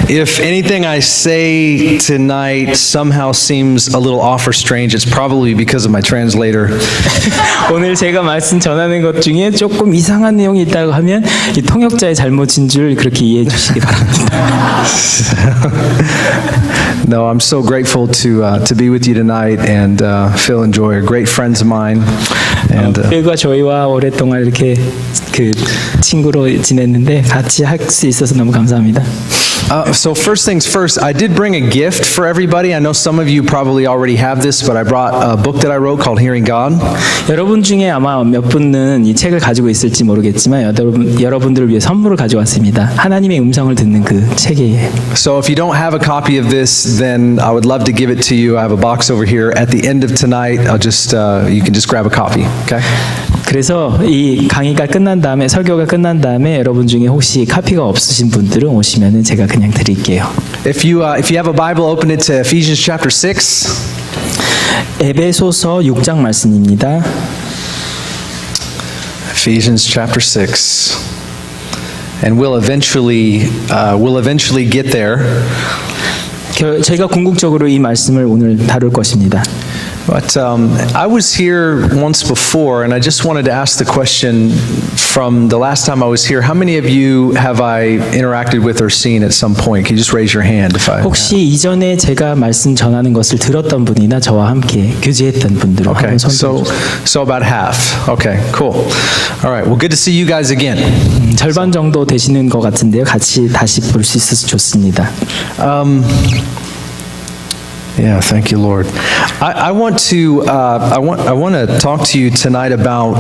If anything I say tonight somehow seems a little off or strange, it's probably because of my translator. 오늘 제가 말씀 전하는 것 중에 조금 이상한 내용이 있다고 하면 이 통역자의 잘못인 줄 그렇게 이해해 주시기 바랍니다. No, I'm so grateful to be with you tonight, and Phil and Joy are great friends of mine. And 필과 저희와 오랫동안 이렇게 그 친구로 지냈는데 같이 할 수 있어서 너무 감사합니다. So first things first, I did bring a gift for everybody. I know some of you probably already have this, but I brought a book that I wrote called Hearing God. 여러분 중에 아마 몇 분은 이 책을 가지고 있을지 모르겠지만 여러분들을 위해 선물을 가져왔습니다. 하나님의 음성을 듣는 그 책이에요. So if you don't have a copy of this, then I would love to give it to you. I have a box over here. At the end of tonight, you can just grab a copy. Okay? 그래서 이 강의가 끝난 다음에 설교가 끝난 다음에 여러분 중에 혹시 카피가 없으신 분들은 오시면은 제가 그냥 드릴게요. If you have a Bible, open it to Ephesians chapter 6. 에베소서 6장 말씀입니다. Ephesians chapter 6. And we'll eventually get there. 제가 궁극적으로 이 말씀을 오늘 다룰 것입니다. But I was here once before, and I just wanted to ask the question from the last time I was here. How many of you have I interacted with or seen at some point? Can you just raise your hand if I... 혹시 이전에 제가 말씀 전하는 것을 들었던 분이나 저와 함께 교제했던 분들은 Okay, 한번 손 so about half. Okay, cool. All right, well, good to see you guys again. 절반 정도 되시는 것 같은데요. 같이 다시 볼 수 있어서 좋습니다. Yeah, thank you, Lord. I want to talk to you tonight about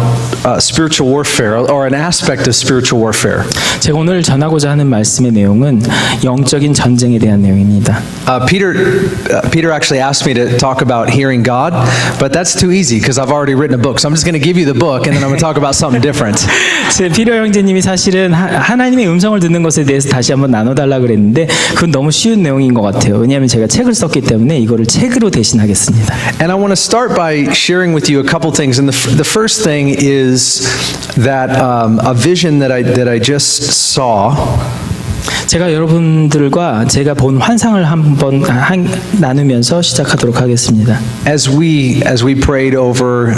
spiritual warfare, or an aspect of spiritual warfare. 제가 오늘 전하고자 하는 말씀의 내용은 영적인 전쟁에 대한 내용입니다. Peter actually asked me to talk about hearing God, but that's too easy because I've already written a book. So I'm just going to give you the book, and then I'm going to talk about something different. 피터 형제님이 사실은 하나님의 음성을 듣는 것에 대해서 다시 한번 나눠달라 그랬는데 그건 너무 쉬운 내용인 것 같아요. 왜냐하면 제가 책을 썼기 때문에 이거를 책으로 대신하겠습니다. And I want to start by sharing with you a couple things. And the first thing is that a vision that I just saw. 제가 여러분들과 제가 본 환상을 한번 나누면서 시작하도록 하겠습니다. As we prayed over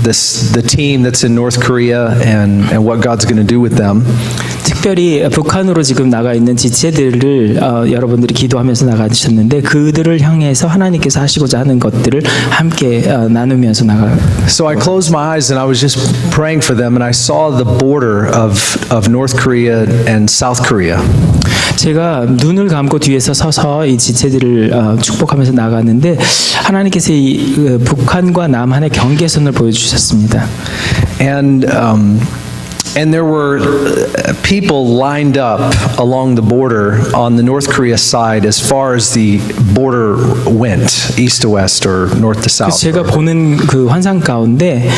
the team that's in North Korea and what God's going to do with them. 특별히 북한으로 지금 나가 있는 지체들을 여러분들이 기도하면서 나가셨는데 그들을 향해서 하나님께서 하시고자 하는 것들을 함께 나누면서 나가. So I closed my eyes and I was just praying for them, and I saw the border of North Korea and South Korea. 제가 눈을 감고 뒤에서 서서 이 지체들을 축복하면서 나갔는데 하나님께서 이 북한과 남한의 경계선을 보여주셨습니다. And there were people lined up along the border on the North Korea side as far as the border went, east to west or north to south. 제가 보는 그 환상 가운데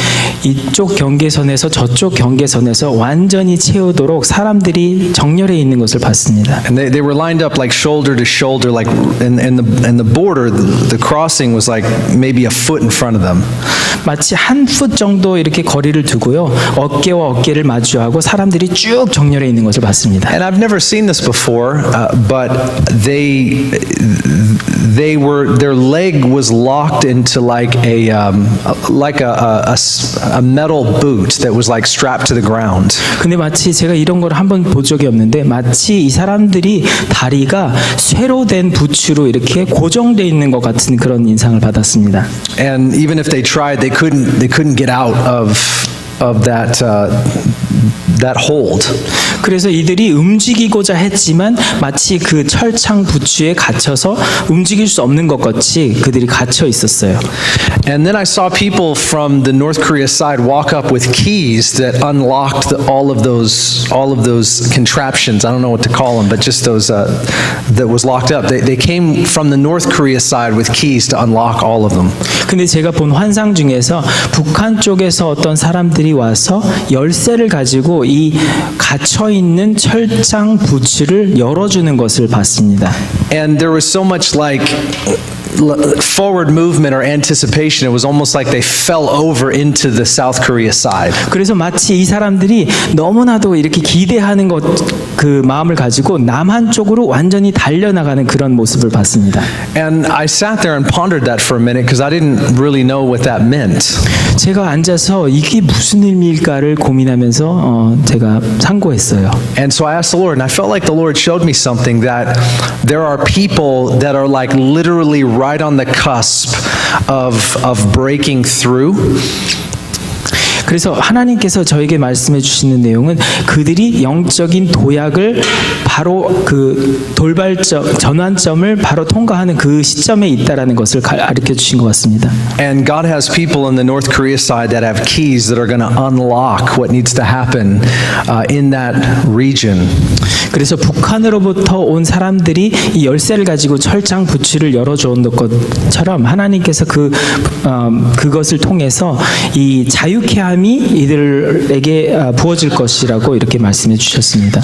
이쪽 경계선에서 저쪽 경계선에서 완전히 채우도록 사람들이 정렬해 있는 것을 봤습니다. And they were lined up like shoulder to shoulder, like and the border, the crossing was like maybe a foot in front of them. 마치 한 풋 정도 이렇게 거리를 두고요. 어깨와 어깨를 마주하고 사람들이 쭉 정렬해 있는 것을 봤습니다. And I've never seen this before, but their leg was locked into like a metal boot that was like strapped to the ground. 근데 마치 제가 이런 걸 한번 본 적이 없는데 마치 이 사람들이 다리가 쇠로 된 부츠로 이렇게 고정돼 있는 것 같은 그런 인상을 받았습니다. And even if they tried, they couldn't get out of that hold. 그래서 이들이 움직이고자 했지만 마치 그 철창 부츠에 갇혀서 움직일 수 없는 것 같이 그들이 갇혀 있었어요. And then I saw people from the North Korea side walk up with keys that unlocked all of those contraptions. I don't know what to call them, but just those that was locked up. They came from the North Korea side with keys to unlock all of them. 근데 제가 본 환상 중에서 북한 쪽에서 어떤 사람들이 와서 열쇠를 가지고 이 갇혀 있는 철창 부츠를 열어주는 것을 봤습니다. And there was so much like forward movement or anticipation. It was almost like they fell over into the South Korea side. 그래서 마치 이 사람들이 너무나도 이렇게 기대하는 그 마음을 가지고 남한 쪽으로 완전히 달려나가는 그런 모습을 봤습니다. And I sat there and pondered that for a minute because I didn't really know what that meant. 제가 앉아서 이게 무슨 의미일까를 고민하면서 제가 상고했어요. And so I asked the Lord, and I felt like the Lord showed me something, that there are people that are like literally right on the cusp of breaking through. 그래서 하나님께서 저에게 말씀해 주시는 내용은 그들이 영적인 도약을 바로 그 돌발점, 전환점을 바로 통과하는 그 시점에 있다라는 것을 가르쳐 주신 것 같습니다. And God has people in the North Korea side that have keys that are going to unlock what needs to happen in that region. 그래서 북한으로부터 온 사람들이 이 열쇠를 가지고 철장 부츠를 열어주는 것처럼 하나님께서 그것을 통해서 이 자유케함이 이들에게 부어질 것이라고 이렇게 말씀해 주셨습니다.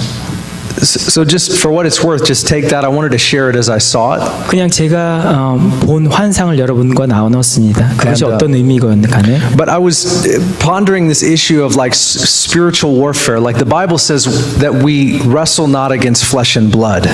So just for what it's worth, just take that. I wanted to share it as I saw it. 그냥 제가 본 환상을 여러분과 나눴습니다. 그것이 어떤 의미건 간에. But I was pondering this issue of like spiritual warfare. Like the Bible says that we wrestle not against flesh and blood.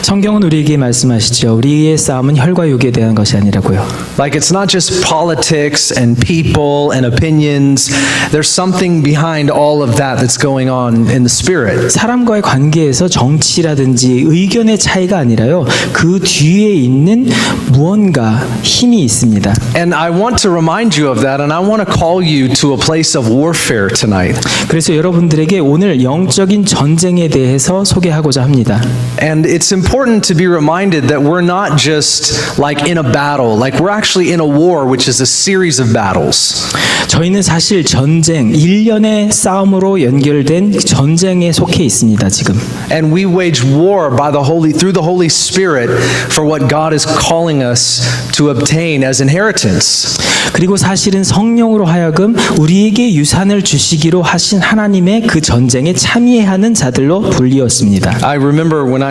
성경은 우리에게 말씀하시죠. 우리의 싸움은 혈과 육에 대한 것이 아니라고요. Like it's not just politics and people and opinions. There's something behind all of that that's going on in the spirit. 사람과의 관계에서 정치라든지 의견의 차이가 아니라요. 그 뒤에 있는 무언가 힘이 있습니다. And I want to remind you of that, and I want to call you to a place of warfare tonight. 그래서 여러분들에게 오늘 영적인 전쟁에 대해서 소개하고자 합니다. And it's important to be reminded that we're not just like in a battle, like we're actually in a war, which is a series of battles. 저희는 사실 전쟁, 일련의 싸움으로 연결된 전쟁에 속해 있습니다, 지금. And we wage war through the Holy Spirit for what God is calling us to obtain as inheritance. 그리고 사실은 성령으로 하여금 우리에게 유산을 주시기로 하신 하나님의 그 전쟁에 참여하는 자들로 불리었습니다. I remember when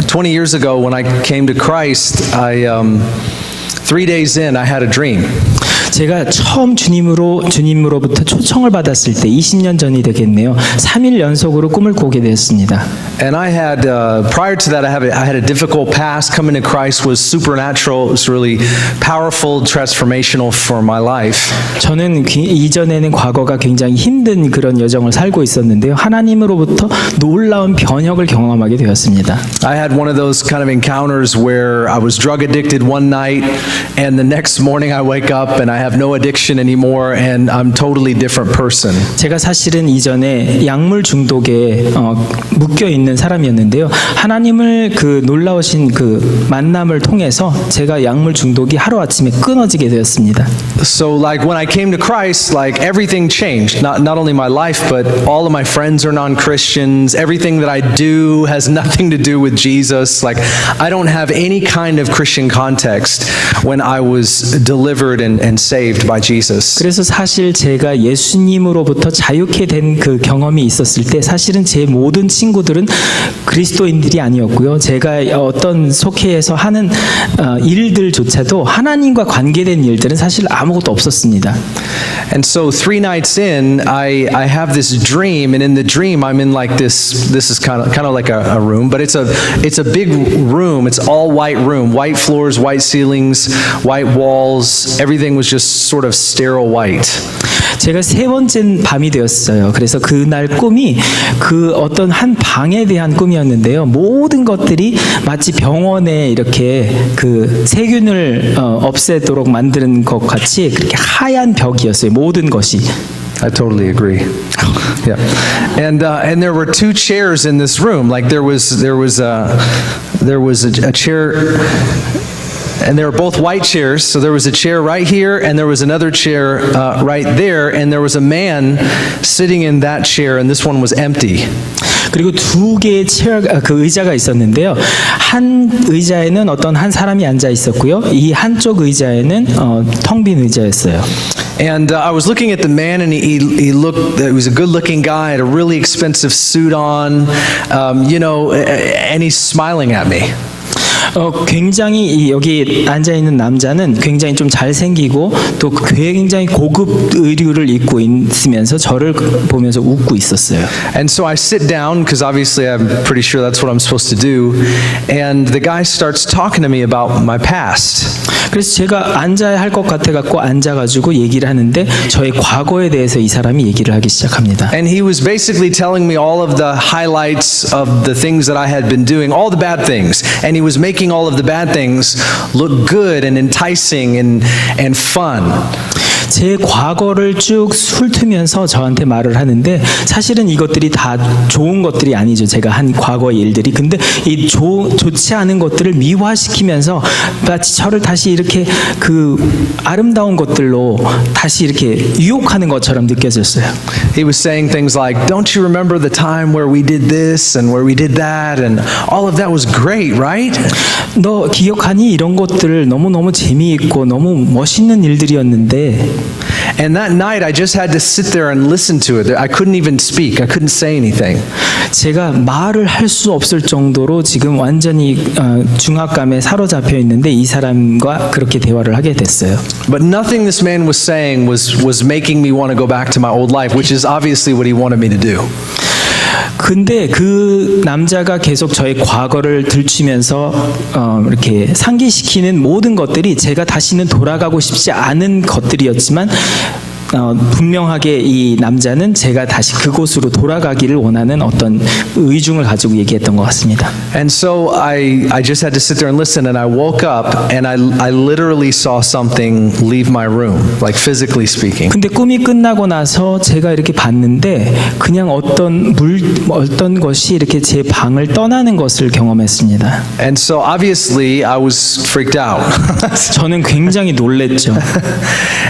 20 years ago when I came to Christ, 3 days in I had a dream. 제가 처음 주님으로부터 초청을 받았을 때 20년 전이 되겠네요. 3일 연속으로 꿈을 꾸게 되었습니다. And I had prior to that I had a difficult past. Coming to Christ was supernatural. It was really powerful, transformational for my life. 저는 이전에는 과거가 굉장히 힘든 그런 여정을 살고 있었는데요. 하나님으로부터 놀라운 변혁을 경험하게 되었습니다. I had one of those kind of encounters where I was drug addicted one night and the next morning I wake up and I have no addiction anymore and I'm totally different person. 제가 사실은 이전에 약물 중독에 묶여 있는 사람이었는데요. 하나님을 그 놀라우신 그 만남을 통해서 제가 약물 중독이 하루아침에 끊어지게 되었습니다. So like when I came to Christ, like everything changed. Not only my life, but all of my friends are non-Christians. Everything that I do has nothing to do with Jesus. Like I don't have any kind of Christian context when I was delivered and saved by Jesus. 그래서 사실 제가 예수님으로부터 자유케 된 그 경험이 있었을 때 사실은 제 모든 친구들은 그리스도인들이 아니었고요. 제가 어떤 속해에서 하는 일들조차도 하나님과 관계된 일들은 사실 아무것도 없었습니다. And so 3 nights in, I have this dream, and in the dream I'm in like this is kind of like a room, but it's a big room. It's all white room, white floors, white ceilings, white walls. Everything was just sort of sterile white. 제가 세 번째 밤이 되었어요. 그래서 그날 꿈이 그 어떤 한 방에 대한 꿈이었는데요. 모든 것들이 마치 병원에 이렇게 그 세균을 없애도록 만드는 것 같이 그렇게 하얀 벽이었어요. 모든 것이. I totally agree. Yeah, and there were 2 chairs in this room. Like there was a chair. And they were both white chairs. So there was a chair right here, and there was another chair right there, and there was a man sitting in that chair, and this one was empty. 그리고 2개의 그 의자가 있었는데요. 한 의자에는 어떤 한 사람이 앉아 있었고요. 이 한쪽 의자에는 텅 빈 의자였어요. And I was looking at the man, and he was a good-looking guy, had a really expensive suit on, and he's smiling at me. 굉장히 여기 앉아 있는 남자는 굉장히 좀 잘생기고 또 굉장히 고급 의류를 입고 있으면서 저를 보면서 웃고 있었어요. And so I sit down, because obviously I'm pretty sure that's what I'm supposed to do, and the guy starts talking to me about my past. 그래서 제가 앉아야 할 것 같아 갖고 앉아가지고 얘기를 하는데 저의 과거에 대해서 이 사람이 얘기를 하기 시작합니다. And he was basically telling me all of the highlights of the things that I had been doing, all the bad things. And he was making all of the bad things look good and enticing and fun. 제 과거를 쭉 훑으면서 저한테 말을 하는데 사실은 이것들이 다 좋은 것들이 아니죠. 제가 한 과거의 일들이. 근데 이 좋지 않은 것들을 미화시키면서 마치 저를 다시 이렇게 그 아름다운 것들로 다시 이렇게 유혹하는 것처럼 느껴졌어요. He was saying things like, "Don't you remember the time where we did this and where we did that and all of that was great, right?" 너 기억하니? 이런 것들 너무너무 재미있고 너무 멋있는 일들이었는데 And that night I just had to sit there and listen to it. I couldn't even speak. I couldn't say anything. 제가 말을 할 수 없을 정도로 지금 완전히 중압감에 사로잡혀 있는데 이 사람과 그렇게 대화를 하게 됐어요. But nothing this man was saying was making me want to go back to my old life, which is obviously what he wanted me to do. 근데 그 남자가 계속 저의 과거를 들추면서 이렇게 상기시키는 모든 것들이 제가 다시는 돌아가고 싶지 않은 것들이었지만 분명하게 이 남자는 제가 다시 그곳으로 돌아가기를 원하는 어떤 의중을 가지고 얘기했던 것 같습니다. And so I just had to sit there and listen, and I woke up and I literally saw something leave my room, like physically speaking. 근데 꿈이 끝나고 나서 제가 이렇게 봤는데 그냥 어떤 것이 이렇게 제 방을 떠나는 것을 경험했습니다. And so obviously I was freaked out. 저는 굉장히 놀랬죠.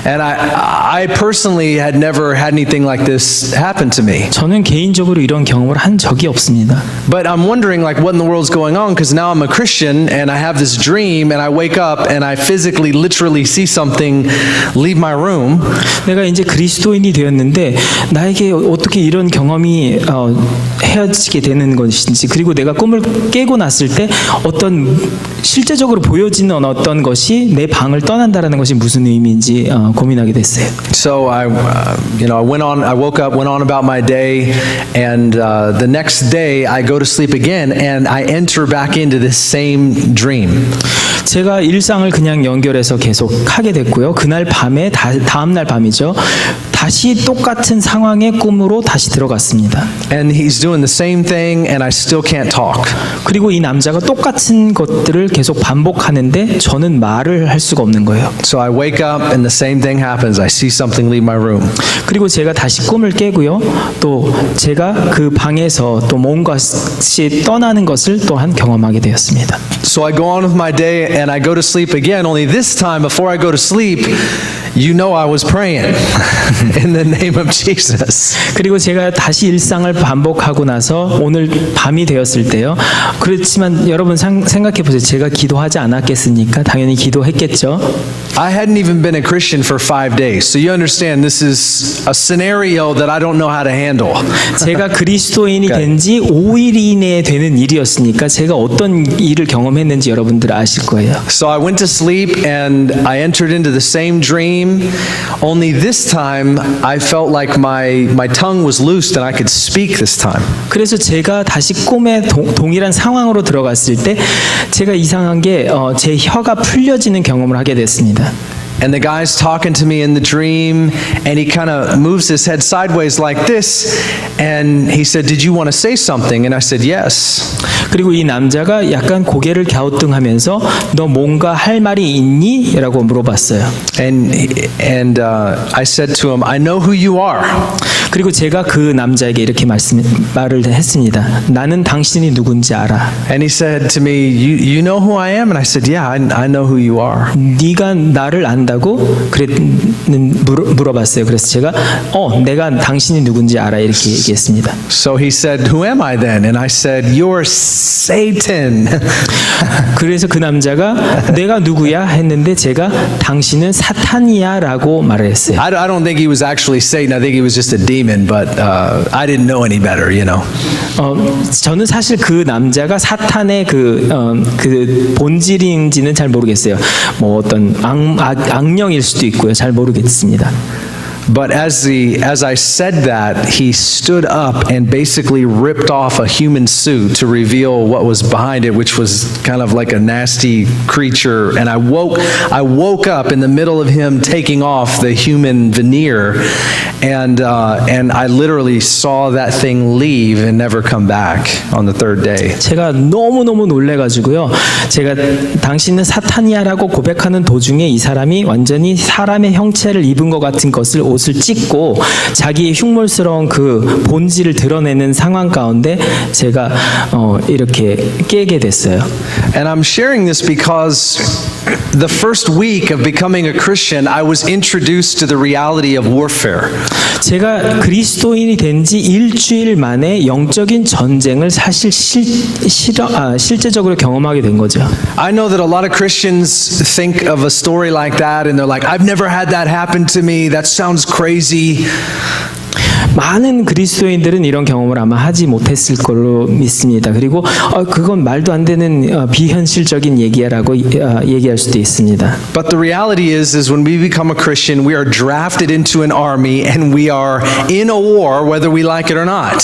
And I personally had never had anything like this happen to me. 저는 개인적으로 이런 경험을 한 적이 없습니다. But I'm wondering like what in the world's going on, because now I'm a Christian and I have this dream and I wake up and I physically literally see something leave my room. 내가 이제 그리스도인이 되었는데 나에게 어떻게 이런 경험이 헤어지게 되는 것인지, 그리고 내가 꿈을 깨고 났을 때 어떤 실제적으로 보여지는 어떤 것이 내 방을 떠난다라는 것이 무슨 의미인지 고민하게 됐어요. So I woke up, went on about my day, and the next day I go to sleep again and I enter back into this same dream. 제가 일상을 그냥 연결해서 계속 하게 됐고요. 그날 밤에 다음 날 밤이죠. 다시 똑같은 상황의 꿈으로 다시 들어갔습니다. And he's doing the same thing and I still can't talk. 그리고 이 남자가 똑같은 것들을 계속 반복하는데 저는 말을 할 수가 없는 거예요. So I wake up and the same thing happens. I see something leave my room. 그리고 제가 다시 꿈을 깨고요. 또 제가 그 방에서 또 뭔가시 떠나는 것을 또한 경험하게 되었습니다. So I go on with my day and I go to sleep again. Only this time, before I go to sleep, you know I was praying in the name of Jesus. 그리고 제가 다시 일상을 반복하고 나서 오늘 밤이 되었을 때요. 그렇지만 여러분 생각해 보세요. 제가 기도하지 않았겠습니까? 당연히 기도했겠죠. I hadn't even been a Christian for 5 days. So you understand this is a scenario that I don't know how to handle. 제가 그리스도인이 된 지 5일 이내에 되는 일이었으니까 제가 어떤 일을 경험했는지 여러분들 아실 거예요. So I went to sleep and I entered into the same dream. Only this time I felt like my tongue was loosed and I could speak this time. 그래서 제가 다시 꿈에 동일한 상황으로 들어갔을 때 제가 이상한 게 제 혀가 풀려지는 경험을 하게 됐습니다. And the guy's talking to me in the dream, and he kind of moves his head sideways like this, and he said, "Did you want to say something?" And I said, "Yes." 그리고 이 남자가 약간 고개를 갸우뚱하면서 너 뭔가 할 말이 있니? 라고 물어봤어요. And I said to him, "I know who you are." 그리고 제가 그 남자에게 이렇게 말을 했습니다. 나는 당신이 누군지 알아. And he said to me, "You know who I am?" And I said, "Yeah, I know who you are." 네가 나를 안다. 안다고 물어봤어요. 그래서 제가 내가 당신이 누군지 알아 이렇게 얘기했습니다. So he said, "Who am I then?" And I said, "You're Satan." 그래서 그 남자가 내가 누구야 했는데 제가 당신은 사탄이야라고 말을 했어요. I don't think he was actually Satan. I think he was just a demon, but I didn't know any better, you know. 저는 사실 그 남자가 사탄의 그 본질인지는 잘 모르겠어요. 뭐 어떤 악령일 수도 있고요. 잘 모르겠습니다. But as I said that, he stood up and basically ripped off a human suit to reveal what was behind it, which was kind of like a nasty creature. And I woke up in the middle of him taking off the human veneer, and I literally saw that thing leave and never come back on the third day. 제가 너무너무 놀래가지고요. 제가 당신은 사탄이야라고 고백하는 도중에 이 사람이 완전히 사람의 형체를 입은 것 같은 옷을 찢고 자기의 흉물스러운 그 본질을 드러내는 상황 가운데 제가 이렇게 깨게 됐어요. And I'm sharing this because the first week of becoming a Christian, I was introduced to the reality of warfare. 제가 그리스도인이 된 지 일주일 만에 영적인 전쟁을 사실 실제적으로 경험하게 된 거죠. I know that a lot of Christians think of a story like that and they're like, I've never had that happen to me. That sounds crazy. 많은 그리스도인들은 이런 경험을 아마 하지 못했을 걸로 믿습니다. 그리고 그건 말도 안 되는 비현실적인 얘기야라고 얘기할 수도 있습니다. But the reality is when we become a Christian, we are drafted into an army and we are in a war whether we like it or not.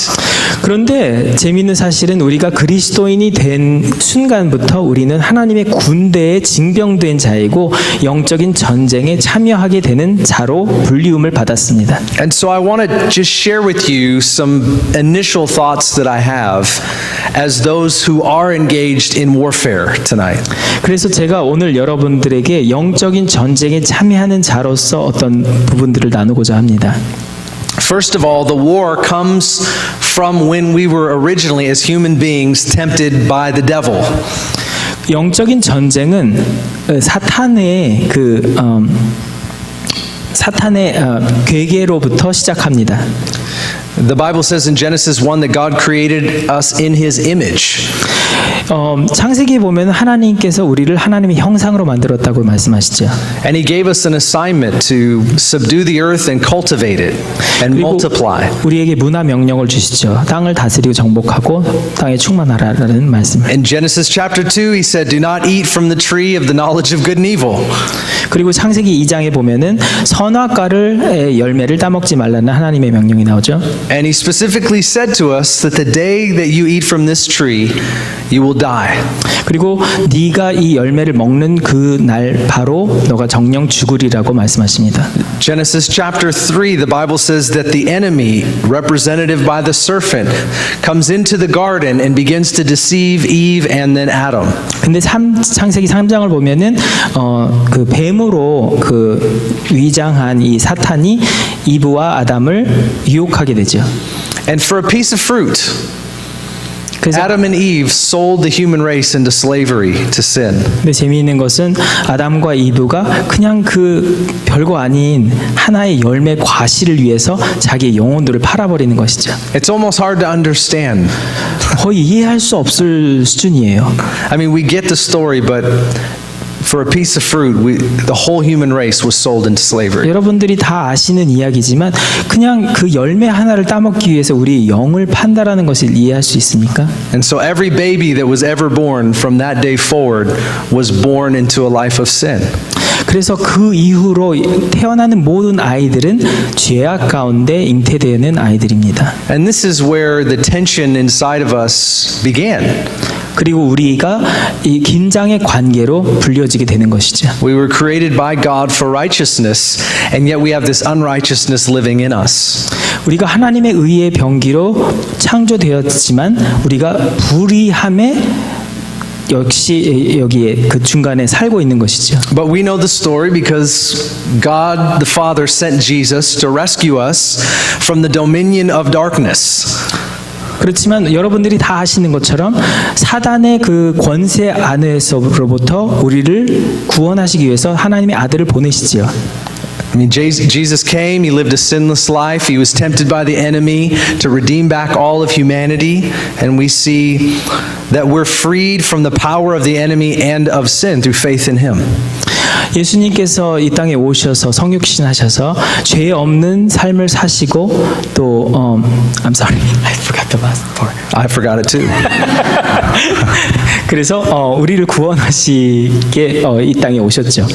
그런데 재미있는 사실은 우리가 그리스도인이 된 순간부터 우리는 하나님의 군대에 징병된 자이고 영적인 전쟁에 참여하게 되는 자로 불리움을 받았습니다. And so I want to just share with you some initial thoughts that I have as those who are engaged in warfare tonight. 그래서 제가 오늘 여러분들에게 영적인 전쟁에 참여하는 자로서 어떤 부분들을 나누고자 합니다. First of all, the war comes from when we were originally, as human beings, tempted by the devil. 영적인 전쟁은 사탄의 괴계로부터 시작합니다. The Bible says in Genesis 1 that God created us in His image. 창세기에 보면 하나님께서 우리를 하나님의 형상으로 만들었다고 말씀하시죠. And He gave us an assignment to subdue the earth and cultivate it and multiply. 우리에게 문화 명령을 주시죠. 땅을 다스리고 정복하고 땅에 충만하라는 말씀. In Genesis chapter 2, He said, "Do not eat from the tree of the knowledge of good and evil." 그리고 창세기 2장에 보면은 선악과를 열매를 따먹지 말라는 하나님의 명령이 나오죠. And He specifically said to us that the day that you eat from this tree, you will die. 그리고 네가 이 열매를 먹는 그 날 바로 너가 정령 죽으리라고 말씀하십니다. Genesis chapter 3, the Bible says that the enemy, represented by the serpent, comes into the garden and begins to deceive Eve and then Adam. 근데 창세기 3장을 보면은 그 뱀으로 그 위장한 이 사탄이 이브와 아담을 유혹하게 되죠. And for a piece of fruit, Adam and Eve sold the human race into slavery to sin. 근데 재미있는 것은 아담과 이브가 그냥 그 별거 아닌 하나의 열매 과실을 위해서 자기의 영혼들을 팔아버리는 것이죠. It's almost hard to understand. 거의 이해할 수 없을 수준이에요. I mean, we get the story, but for a piece of fruit, the whole human race was sold into slavery. 여러분들이 다 아시는 이야기지만 그냥 그 열매 하나를 따먹기 위해서 우리 영을 판다라는 것을 이해할 수 있습니까? And so every baby that was ever born from that day forward was born into a life of sin. 그래서 그 이후로 태어나는 모든 아이들은 죄악 가운데 잉태되는 아이들입니다. And this is where the tension inside of us began. 그리고 우리가 이 긴장의 관계로 불려지게 되는 것이죠. We were created by God for righteousness, and yet we have this unrighteousness living in us. 우리가 하나님의 의의 병기로 창조되었지만 우리가 불의함에 역시 여기에 그 중간에 살고 있는 것이죠. But we know the story because God the Father sent Jesus to rescue us from the dominion of darkness. 그렇지만 여러분들이 다 아시는 것처럼 사단의 그 권세 안에서로부터 우리를 구원하시기 위해서 하나님의 아들을 보내시지요. I mean, Jesus came, he lived a sinless life, he was tempted by the enemy to redeem back all of humanity, and we see that we're freed from the power of the enemy and of sin through faith in him. 예수님께서 이 땅에 오셔서 성육신 하셔서 죄 없는 삶을 사시고 또 I'm sorry, I forgot the last part. I forgot it too. 그래서 우리를 구원하시게 이 땅에 오셨죠.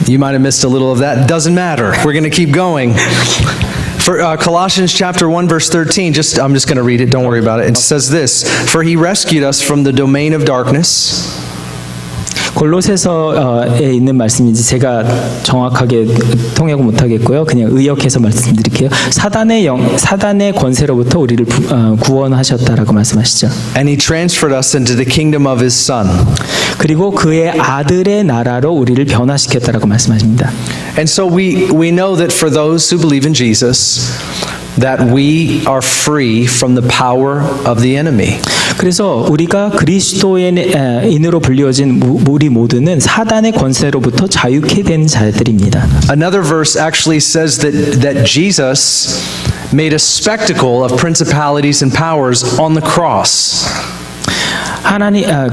You might have missed a little of that. Doesn't matter. We're going to keep going. For Colossians chapter 1 verse 13, I'm just going to read it. Don't worry about it. It says this, "For he rescued us from the domain of darkness." 골로새서에 있는 말씀인지 제가 정확하게 통역을 못하겠고요. 그냥 의역해서 말씀드릴게요. 사단의 권세로부터 우리를 구원하셨다라고 말씀하시죠. And he transferred us into the kingdom of his son. 그리고 그의 아들의 나라로 우리를 변화시켰다라고 말씀하십니다. And so we know that for those who believe in Jesus, that we are free from the power of the enemy. 그래서 우리가 그리스도인으로 불리어진 우리 모두는 사단의 권세로부터 자유케 된 자들입니다. Another verse actually says that Jesus made a spectacle of principalities and powers on the cross.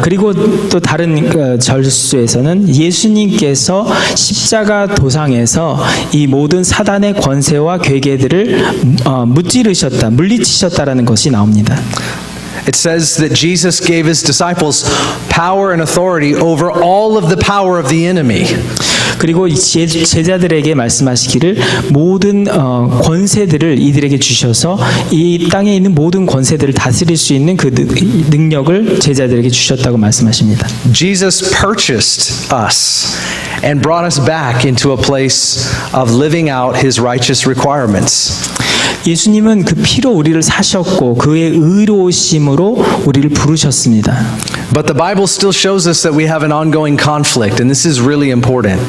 그리고 또 다른 절수에서는 예수님께서 십자가 도상에서 이 모든 사단의 권세와 괴계들을 물리치셨다라는 것이 나옵니다. It says that Jesus gave his disciples power and authority over all of the power of the enemy. 그리고 제자들에게 말씀하시기를 모든 권세들을 이들에게 주셔서 이 땅에 있는 모든 권세들을 다스릴 수 있는 그 능력을 제자들에게 주셨다고 말씀하십니다. Jesus purchased us and brought us back into a place of living out his righteous requirements. 예수님은 그 피로 우리를 사셨고 그의 의로우심으로 우리를 부르셨습니다. But the Bible still shows us that we have an ongoing conflict, and this is really important.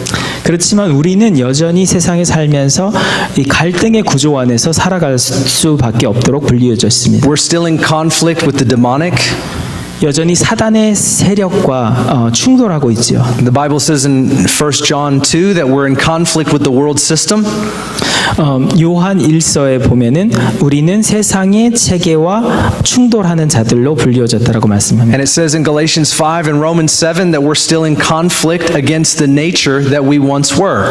그렇지만 우리는 여전히 세상에 살면서 이 갈등의 구조 안에서 살아갈 수밖에 없도록 불리어져 있습니다. We're still in conflict with the demonic. 여전히 사단의 세력과 충돌하고 있지요. The Bible says in 1 John 2 that we're in conflict with the world system. 요한 1서에 보면은 우리는 세상의 체계와 충돌하는 자들로 불리어졌다라고 말씀합니다. And it says in Galatians 5 and Romans 7 that we're still in conflict against the nature that we once were.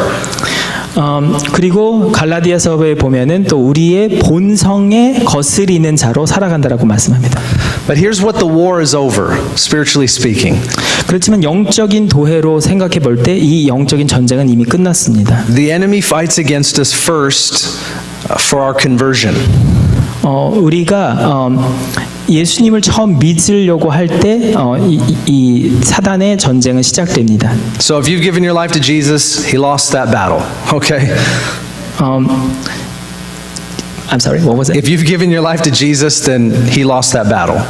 그리고 갈라디아서에 보면은 또 우리의 본성에 거스리는 자로 살아간다라고 말씀합니다. But here's what the war is over, spiritually speaking. 그렇지만 영적인 도해로 생각해 볼 때 이 영적인 전쟁은 이미 끝났습니다. The enemy fights against us first for our conversion. 우리가 예수님을 처음 믿으려고 할 때 이 사단의 전쟁은 시작됩니다. So if you've given your life to Jesus, he lost that battle. Okay? I'm sorry, what was it? If you've given your life to Jesus, then he lost that battle.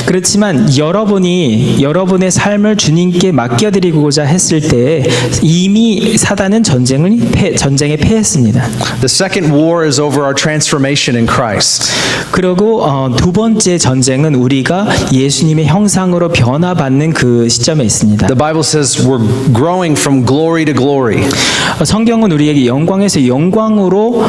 그렇지만 여러분이 여러분의 삶을 주님께 맡겨드리고자 했을 때 이미 사단은 전쟁에 패했습니다. The second war is over our transformation in Christ. 그리고 두 번째 전쟁은 우리가 예수님의 형상으로 변화받는 그 시점에 있습니다. The Bible says we're growing from glory to glory. 성경은 우리에게 영광에서 영광으로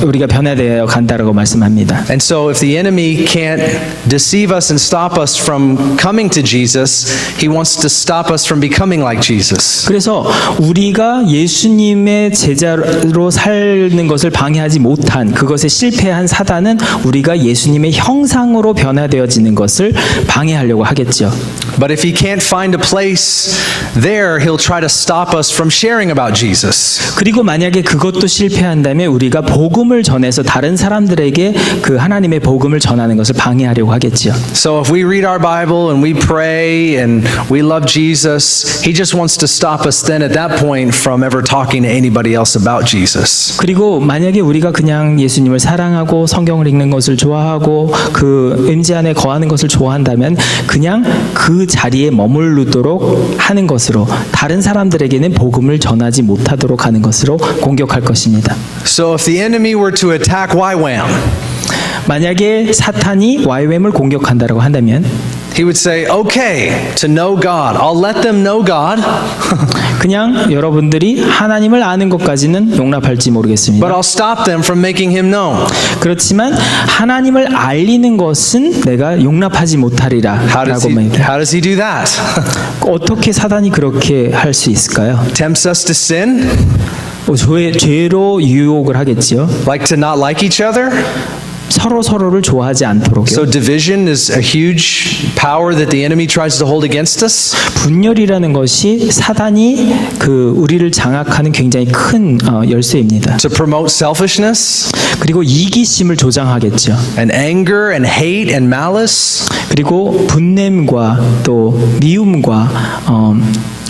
우리가 변화되어 간다라고 말씀합니다. And so if the enemy can't deceive us and stop us from coming to Jesus, he wants to stop us from becoming like Jesus. 그래서 우리가 예수님의 제자로 사는 것을 방해하지 못한 그것에 실패한 사단은 우리가 예수님의 형상으로 변화되어지는 것을 방해하려고 하겠죠. But if he can't find a place there, he'll try to stop us from sharing about Jesus. 그리고 만약에 그것도 실패한다면 우리가 복음을 전해서 다른 사람들에게 그 하나님의 복음을 전하는 것을 방해하려고 하겠죠. So if we read our Bible and we pray and we love Jesus, he just wants to stop us then at that point from ever talking to anybody else about Jesus. 그리고 만약에 우리가 그냥 예수님을 사랑하고 성경을 읽는 것을 좋아하고 그 임재 안에 거하는 것을 좋아한다면 그냥 그 자리에 머무르도록 하는 것으로 다른 사람들에게는 복음을 전하지 못하도록 하는 것으로 공격할 것입니다. So if the enemy were to attack YWAM, 만약에 사탄이 YWAM을 공격한다라고 한다면 he would say, okay, to know God. I'll let them know God, 그냥 여러분들이 하나님을 아는 것까지는 용납할지 but 모르겠습니다. I'll stop them from making him known. 그렇지만 하나님을 알리는 것은 내가 용납하지 못하리라 라고 말합니다. How does he do that? 어떻게 사단이 그렇게 할 수 있을까요? Tempts us to sin, 죄로 유혹을 하겠지요. like to not like each other. 서로를 좋아하지 않도록요. So division is a huge power that the enemy tries to hold against us. 분열이라는 것이 사단이 우리를 장악하는 굉장히 큰 열쇠입니다. To promote selfishness 그리고 이기심을 조장하겠죠. and anger and hate and malice. 그리고 분냄과 또 미움과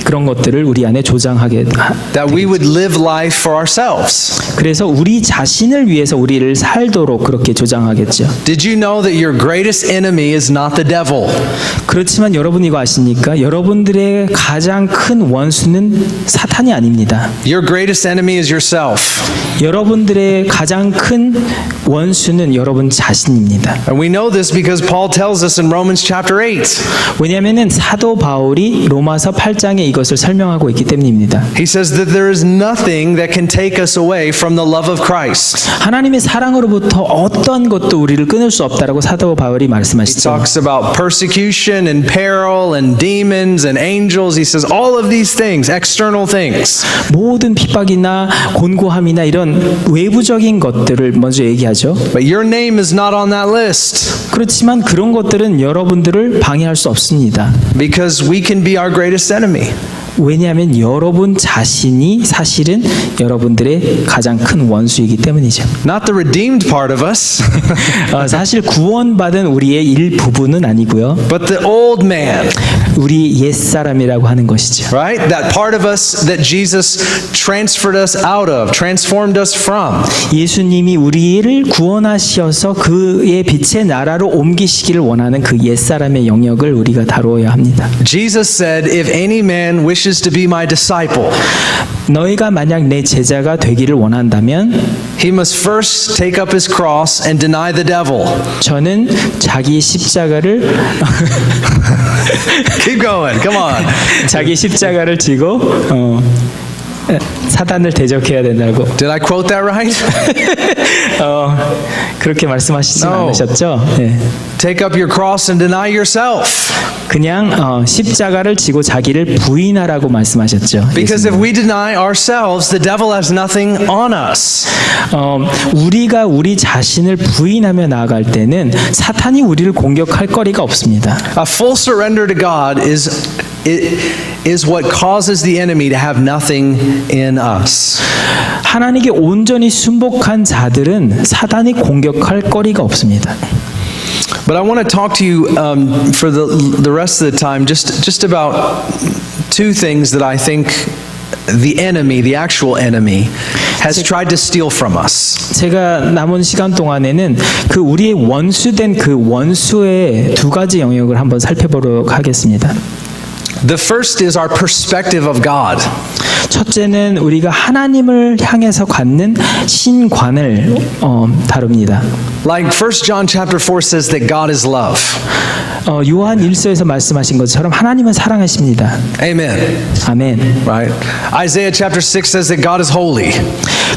그런 것들을 우리 안에 조장하게 That we would live life for ourselves. 그래서 우리 자신을 위해서 우리를 살도록 그렇게 조장하겠죠. Did you know that your greatest enemy is not the devil? 그렇지만 여러분 이거 아십니까? 여러분들의 가장 큰 원수는 사탄이 아닙니다. Your greatest enemy is yourself. 여러분들의 가장 큰 원수는 여러분 자신입니다. And we know this because Paul tells us in Romans chapter 8. 왜냐하면 사도 바울이 로마서 8장에 이것을 설명하고 있기 때문입니다. He says that there is nothing that can take us away from the love of Christ. 하나님의 사랑으로부터 어떤 것도 우리를 끊을 수 없다라고 사도 바울이 He 말씀하시죠. talks about persecution and peril and demons and angels. He says all of these things, external things. 모든 핍박이나 곤고함이나 이런 외부적인 것들을 먼저 얘기하죠. But your name is not on that list 그렇지만 그런 것들은 여러분들을 방해할 수 없습니다. because we can be our greatest enemy. 왜냐하면 여러분 자신이 사실은 여러분들의 가장 큰 원수이기 때문이죠. Not the redeemed part of us, 사실 구원받은 우리의 일부분은 아니고요. but the old man, 우리 옛사람이라고 하는 것이죠. right? That part of us that Jesus transferred us out of, transformed us from. 예수님이 우리를 구원하셔서 그의 빛의 나라로 옮기시기를 원하는 그 옛사람의 영역을 우리가 다루어야 합니다. Jesus said, if any man wishes to be my disciple, 너희가 만약 내 제자가 되기를 원한다면 he must first take up his cross and deny the devil. 저는 자기 십자가를 Keep going, come on. 자기 십자가를 지고 사단을 대적해야 된다고 Did I quote that right? 그렇게 말씀하시지 No. 않으셨죠? 네. Take up your cross and deny yourself. 그냥 십자가를 지고 자기를 부인하라고 말씀하셨죠. Because if we deny ourselves, the devil has nothing on us. 우리가 우리 자신을 부인하며 나아갈 때는 사탄이 우리를 공격할 거리가 없습니다. A full surrender to God is what causes the enemy to have nothing in us. 하나님께 온전히 순복한 자들은 사단이 공격할 거리가 없습니다. But I want to talk to you for the rest of the time just about two things that I think the enemy, the actual enemy, has tried to steal from us. 제가 남은 시간 동안에는 그 우리의 원수된 그 원수의 두 가지 영역을 한번 살펴보도록 하겠습니다. The first is our perspective of God. 첫째는 우리가 하나님을 향해서 갖는 신관을 다룹니다. Like 1 John chapter 4 says that God is love. 요한 1서에서 말씀하신 것처럼 하나님은 사랑하십니다. Amen. 아멘. Right? Isaiah chapter 6 says that God is holy.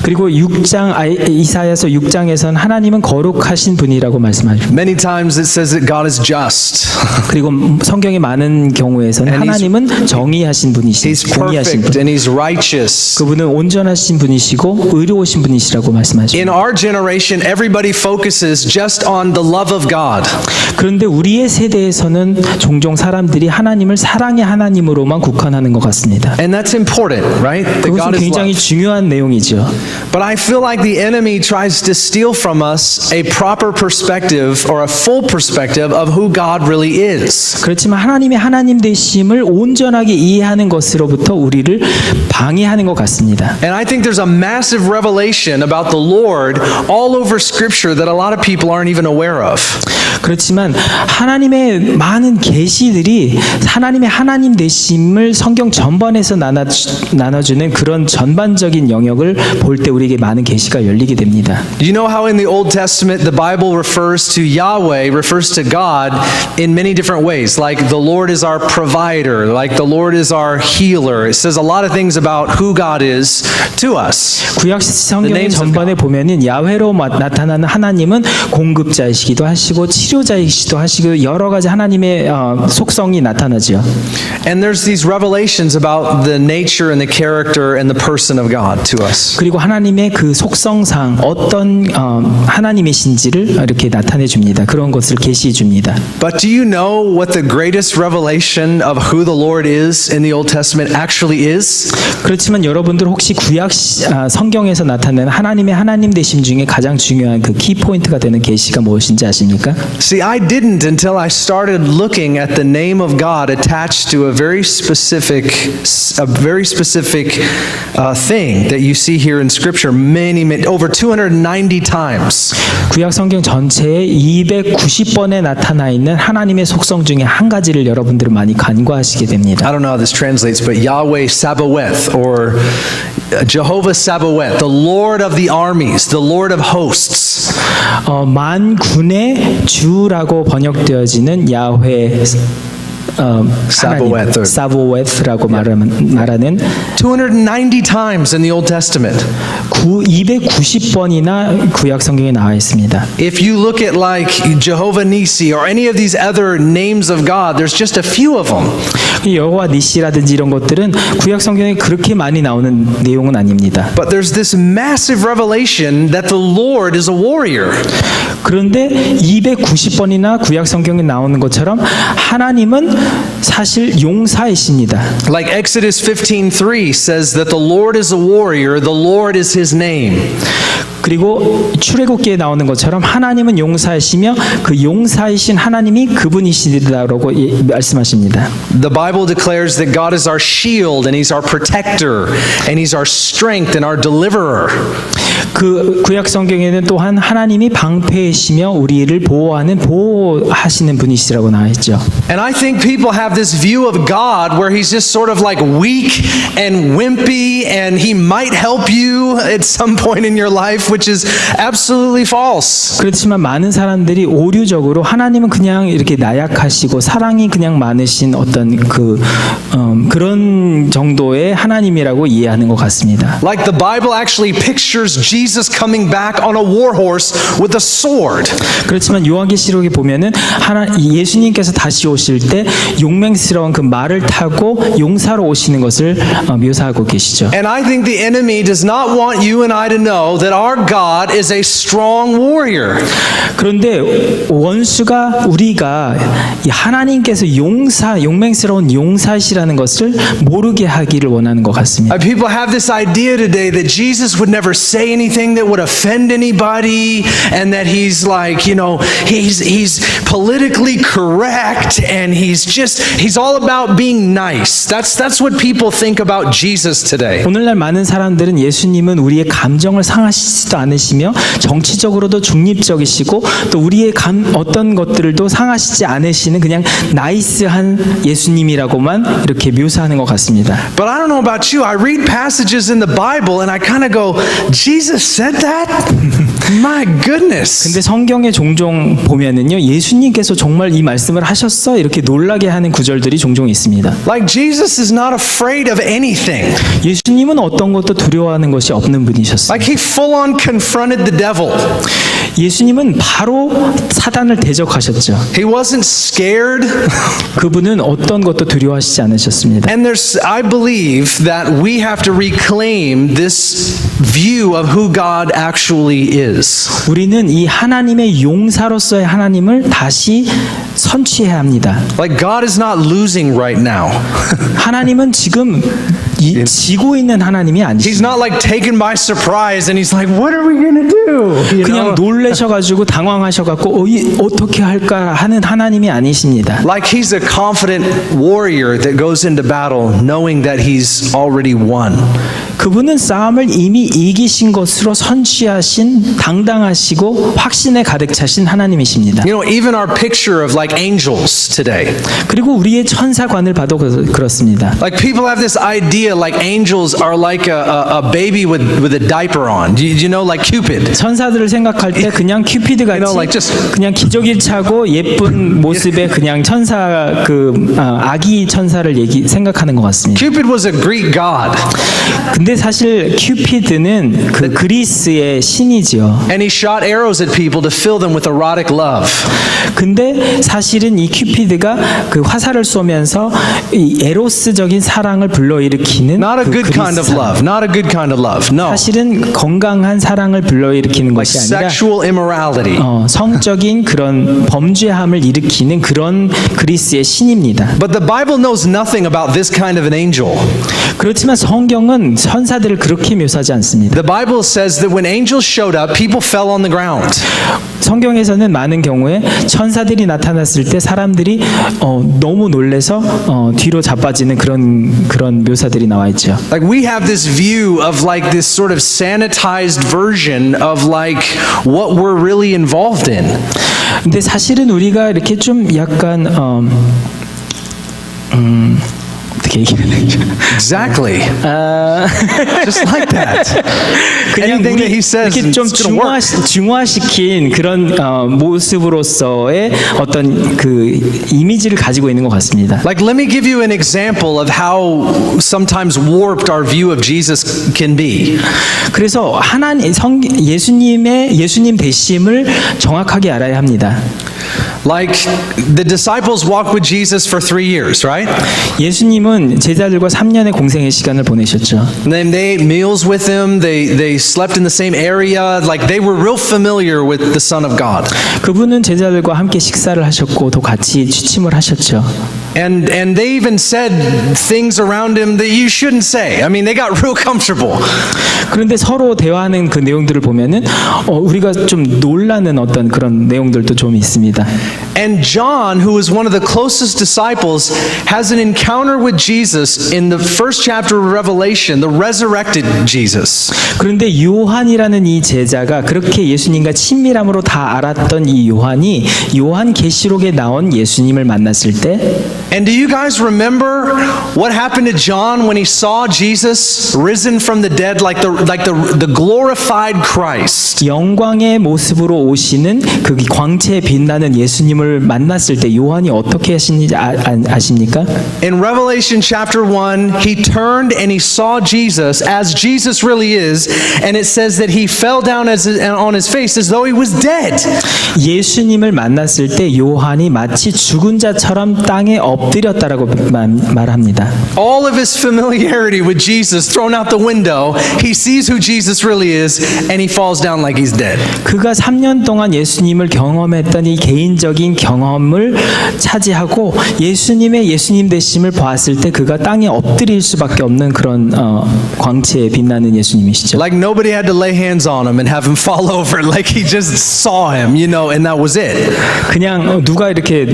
그리고 6장 이사야서 6장에서는 하나님은 거룩하신 분이라고 말씀하죠. Many times it says that God is just. 그리고 성경의 많은 경우에서는 And 하나님은 정의하신 분이신 He's 공의하신 perfect 분. and he's righteous. 그분은 온전하신 분이시고 의로우신 분이시라고 말씀하죠. In our generation, everybody focuses just on the love of God. 그런데 우리의 세대에서는 종종 사람들이 하나님을 사랑의 하나님으로만 국한하는 것 같습니다. And that's important, right? That 그것은 God is 굉장히 love. 중요한 내용이죠. But I feel like the enemy tries to steal from us a proper perspective or a full perspective of who God really is. 그렇지만 하나님의 하나님 되심을 말씀을 온전하게 이해하는 것으로부터 우리를 방해하는 것 같습니다. And I think there's a massive revelation about the Lord all over Scripture that a lot of people aren't even aware of. 그렇지만 하나님의 많은 계시들이 하나님의 하나님 되심을 성경 전반에서 나눠주는 그런 전반적인 영역을 볼 때 우리에게 많은 계시가 열리게 됩니다. You know how in the Old Testament the Bible refers to Yahweh, refers to God in many different ways. Like the Lord is our provider, like the Lord is our healer. It says a lot of things about who God is to us. 구약 성경의 names of 전반에 보면은 야훼로 나타나는 하나님은 공급자이시기도 하시고 치료자이시기도 하시고 여러 가지 하나님의 속성이 나타나지요. And there's these revelations about the nature and the character and the person of God to us. 그리고 하나님의 그 속성상 어떤 하나님이신지를 이렇게 나타내 줍니다. 그런 것을 계시해 줍니다. But do you know what the greatest revelation of who the Lord is in the Old Testament actually is? 그렇지만 여러분들 혹시 구약 성경에서 나타내는 하나님의 하나님 되심 중에 가장 중요한 그 키포인트가 되는 계시가 무엇인지 아십니까? See, I didn't until I started looking at the name of God attached to a very specific thing that you see here in Scripture over 290 times. 구약 성경 전체에 290번에 나타나 있는 하나님의 속성 중에 한 가지를 여러분들은 많이 간과하시게 됩니다. I don't know how this translates, but Yahweh Sabaoth or Jehovah Sabaoth, the Lord of the armies, the Lord of hosts. 만군의 주라고 번역되어지는 야훼 Sabaoth. 사보웨스라고 말하는 290 times in the Old Testament. 290번이나 구약 성경에 나와 있습니다. If you look at like Jehovah Nissi or any of these other names of God, there's just a few of them. 여호와 니시라든지 이런 것들은 구약 성경에 그렇게 많이 나오는 내용은 아닙니다. But there's this massive revelation that the Lord is a warrior. 그런데 290번이나 구약 성경에 나오는 것처럼 하나님은 사실 용사이십니다. Like Exodus 15:3 says that the Lord is a warrior, the Lord is his name. 그리고 출애굽기에 나오는 것처럼 하나님은 용사이시며 그 용사이신 하나님이 그분이시다라고 말씀하십니다. The Bible declares that God is our shield and he's our protector and he's our strength and our deliverer. 그 구약 성경에는 또한 하나님이 방패이시며 우리를 보호하시는 분이시라고 나와 있죠. And I think people have this view of God where he's just sort of like weak and wimpy and he might help you at some point in your life, which is absolutely false. 그렇지만 많은 사람들이 오류적으로 하나님은 그냥 이렇게 나약하시고 사랑이 그냥 많으신 어떤 그런 정도의 하나님이라고 이해하는 것 같습니다. Like the Bible actually pictures Jesus coming back on a war horse with a sword. 그렇지만 요한계시록에 보면은 예수님께서 다시 오실 때 용맹스러운 그 말을 타고 용사로 오시는 것을 묘사하고 계시죠. And I think the enemy does not want you and I to know that our God is a strong warrior. 그런데 원수가 우리가 하나님께서 용맹스러운 용사이시라는 것을 모르게 하기를 원하는 것 같습니다. People have this idea today that Jesus would never say anything that would offend anybody, and that he's like, you know, he's politically correct, and he's all about being nice. That's what people think about Jesus today. 오늘날 많은 사람들은 예수님은 우리의 감정을 상하시지도 않으시며 정치적으로도 중립적이시고 또 우리의 어떤 것들도 상하시지 않으시는 그냥 나이스한 예수님이라고만 이렇게 묘사하는 것 같습니다. But I don't know about you. I read passages in the Bible and I kind of go, Jesus said that? My goodness. 근데 성경에 종종 보면은요, 예수님께서 정말 이 말씀을 하셨어? 이렇게 놀라게 하는 구절들이 종종 있습니다. Like Jesus is not afraid of anything. 예수님은 어떤 것도 두려워하는 것이 없는 분이셨어요. Like he full on confronted the devil. 예수님은 바로 사단을 대적하셨죠. He wasn't scared. 그분은 어떤 것도 두려워하시지 않으셨습니다. And I believe that we have to reclaim this view of who God actually is. 우리는 이 하나님의 용사로서의 하나님을 다시 선취해야 합니다. Like God is not losing right now. 하나님은 지금 지고 있는 하나님이 He's 아니십니다. not like taken by surprise and he's like, what are we going to do? You 그냥 know? 놀라셔가지고 당황하셔갖고 어떻게 할까 하는 하나님이 아니십니다. Like he's a confident warrior that goes into battle knowing that he's already won. 그분은 싸움을 이미 이기신 것으로 선취하신 당당하시고 확신에 가득 차신 하나님이십니다. You know, even our picture of like angels today. 그리고 우리의 천사관을 봐도 그렇습니다. Like people have this idea like angels are like a baby with a diaper on. You know, like Cupid. 천사들을 생각할 때 그냥 큐피드 같이 You know, like just- 그냥 기저귀 차고 예쁜 모습의 그냥 천사 아기 천사를 생각하는 것 같습니다. Cupid was a Greek god. 근데 사실 큐피드는 그 그리스의 신이지요. And he shot arrows at people to fill them with erotic love. 근데 사실은 이 큐피드가 그 화살을 쏘면서 이 에로스적인 사랑을 불러일으키는 Not a 그 good kind of 그리스 love. Not a good kind of love. No. 사실은 건강한 사랑을 불러일으키는 Like 것이 아니라 sexual immorality. 성적인 그런 범죄함을 일으키는 그런 그리스의 신입니다. But the Bible knows nothing about this kind of an angel. 그렇지만 성경은 천사들을 그렇게 묘사하지 않습니다. The Bible says that when angels showed up, people fell on the ground. 성경에서는 많은 경우에 천사들이 나타났을 때 사람들이 너무 놀래서 뒤로 자빠지는 그런 묘사들이 나와 있죠. Like we have this view of like this sort of sanitized version of like what we're really involved in. 근데 사실은 우리가 이렇게 좀 약간 어떻게 얘기해야 되죠? Exactly. Just like that. 그냥 Anything 우리 that he says, 이렇게 좀 it's gonna work. 중화시킨 그런 모습으로서의 어떤 그 이미지를 가지고 있는 것 같습니다. Like, let me give you an example of how sometimes warped our view of Jesus can be. 그래서 예수님 되심을 정확하게 알아야 합니다. Like, the disciples walked with Jesus for 3 years, right? 예수님은 제자들과 3년의 공생의 시간을 보내셨죠. And then they ate meals with him. They slept in the same area. Like, they were real familiar with the Son of God. 그분은 제자들과 함께 식사를 하셨고 또 같이 취침을 하셨죠. And they even said things around him that you shouldn't say. I mean, they got real comfortable. 그런데 서로 대화하는 그 내용들을 보면은 우리가 좀 놀라는 어떤 그런 내용들도 좀 있습니다. And John, who is one of the closest disciples, has an encounter with Jesus in the first chapter of Revelation, the resurrected Jesus. 그런데 요한이라는 이 제자가 그렇게 예수님과 친밀함으로 다 알았던 이 요한이 요한계시록에 나온 예수님을 만났을 때 And do you guys remember what happened to John when he saw Jesus risen from the dead like the glorified Christ? 영광의 모습으로 오시는 그 광채에 빛나는 예수님을 만났을 때 요한이 어떻게 하시는지 아십니까? In Revelation chapter 1, he turned and he saw Jesus as Jesus really is, and it says that he fell down on his face as though he was dead. 예수님을 만났을 때 요한이 마치 죽은 자처럼 땅에 엎드렸다라고 말합니다. All of his familiarity with Jesus thrown out the window, he sees who Jesus really is, and he falls down like he's dead. 그가 3년 동안 예수님을 경험했던 이 개인적인 경험을 차지하고 예수님의 예수님 되심을 보았을 때 그가 땅에 엎드릴 수밖에 없는 그런 광채에 빛나는 예수님이시죠. Like nobody had to lay hands on him and have him fall over, like he just saw him, you know, and that was it. 그냥 누가 이렇게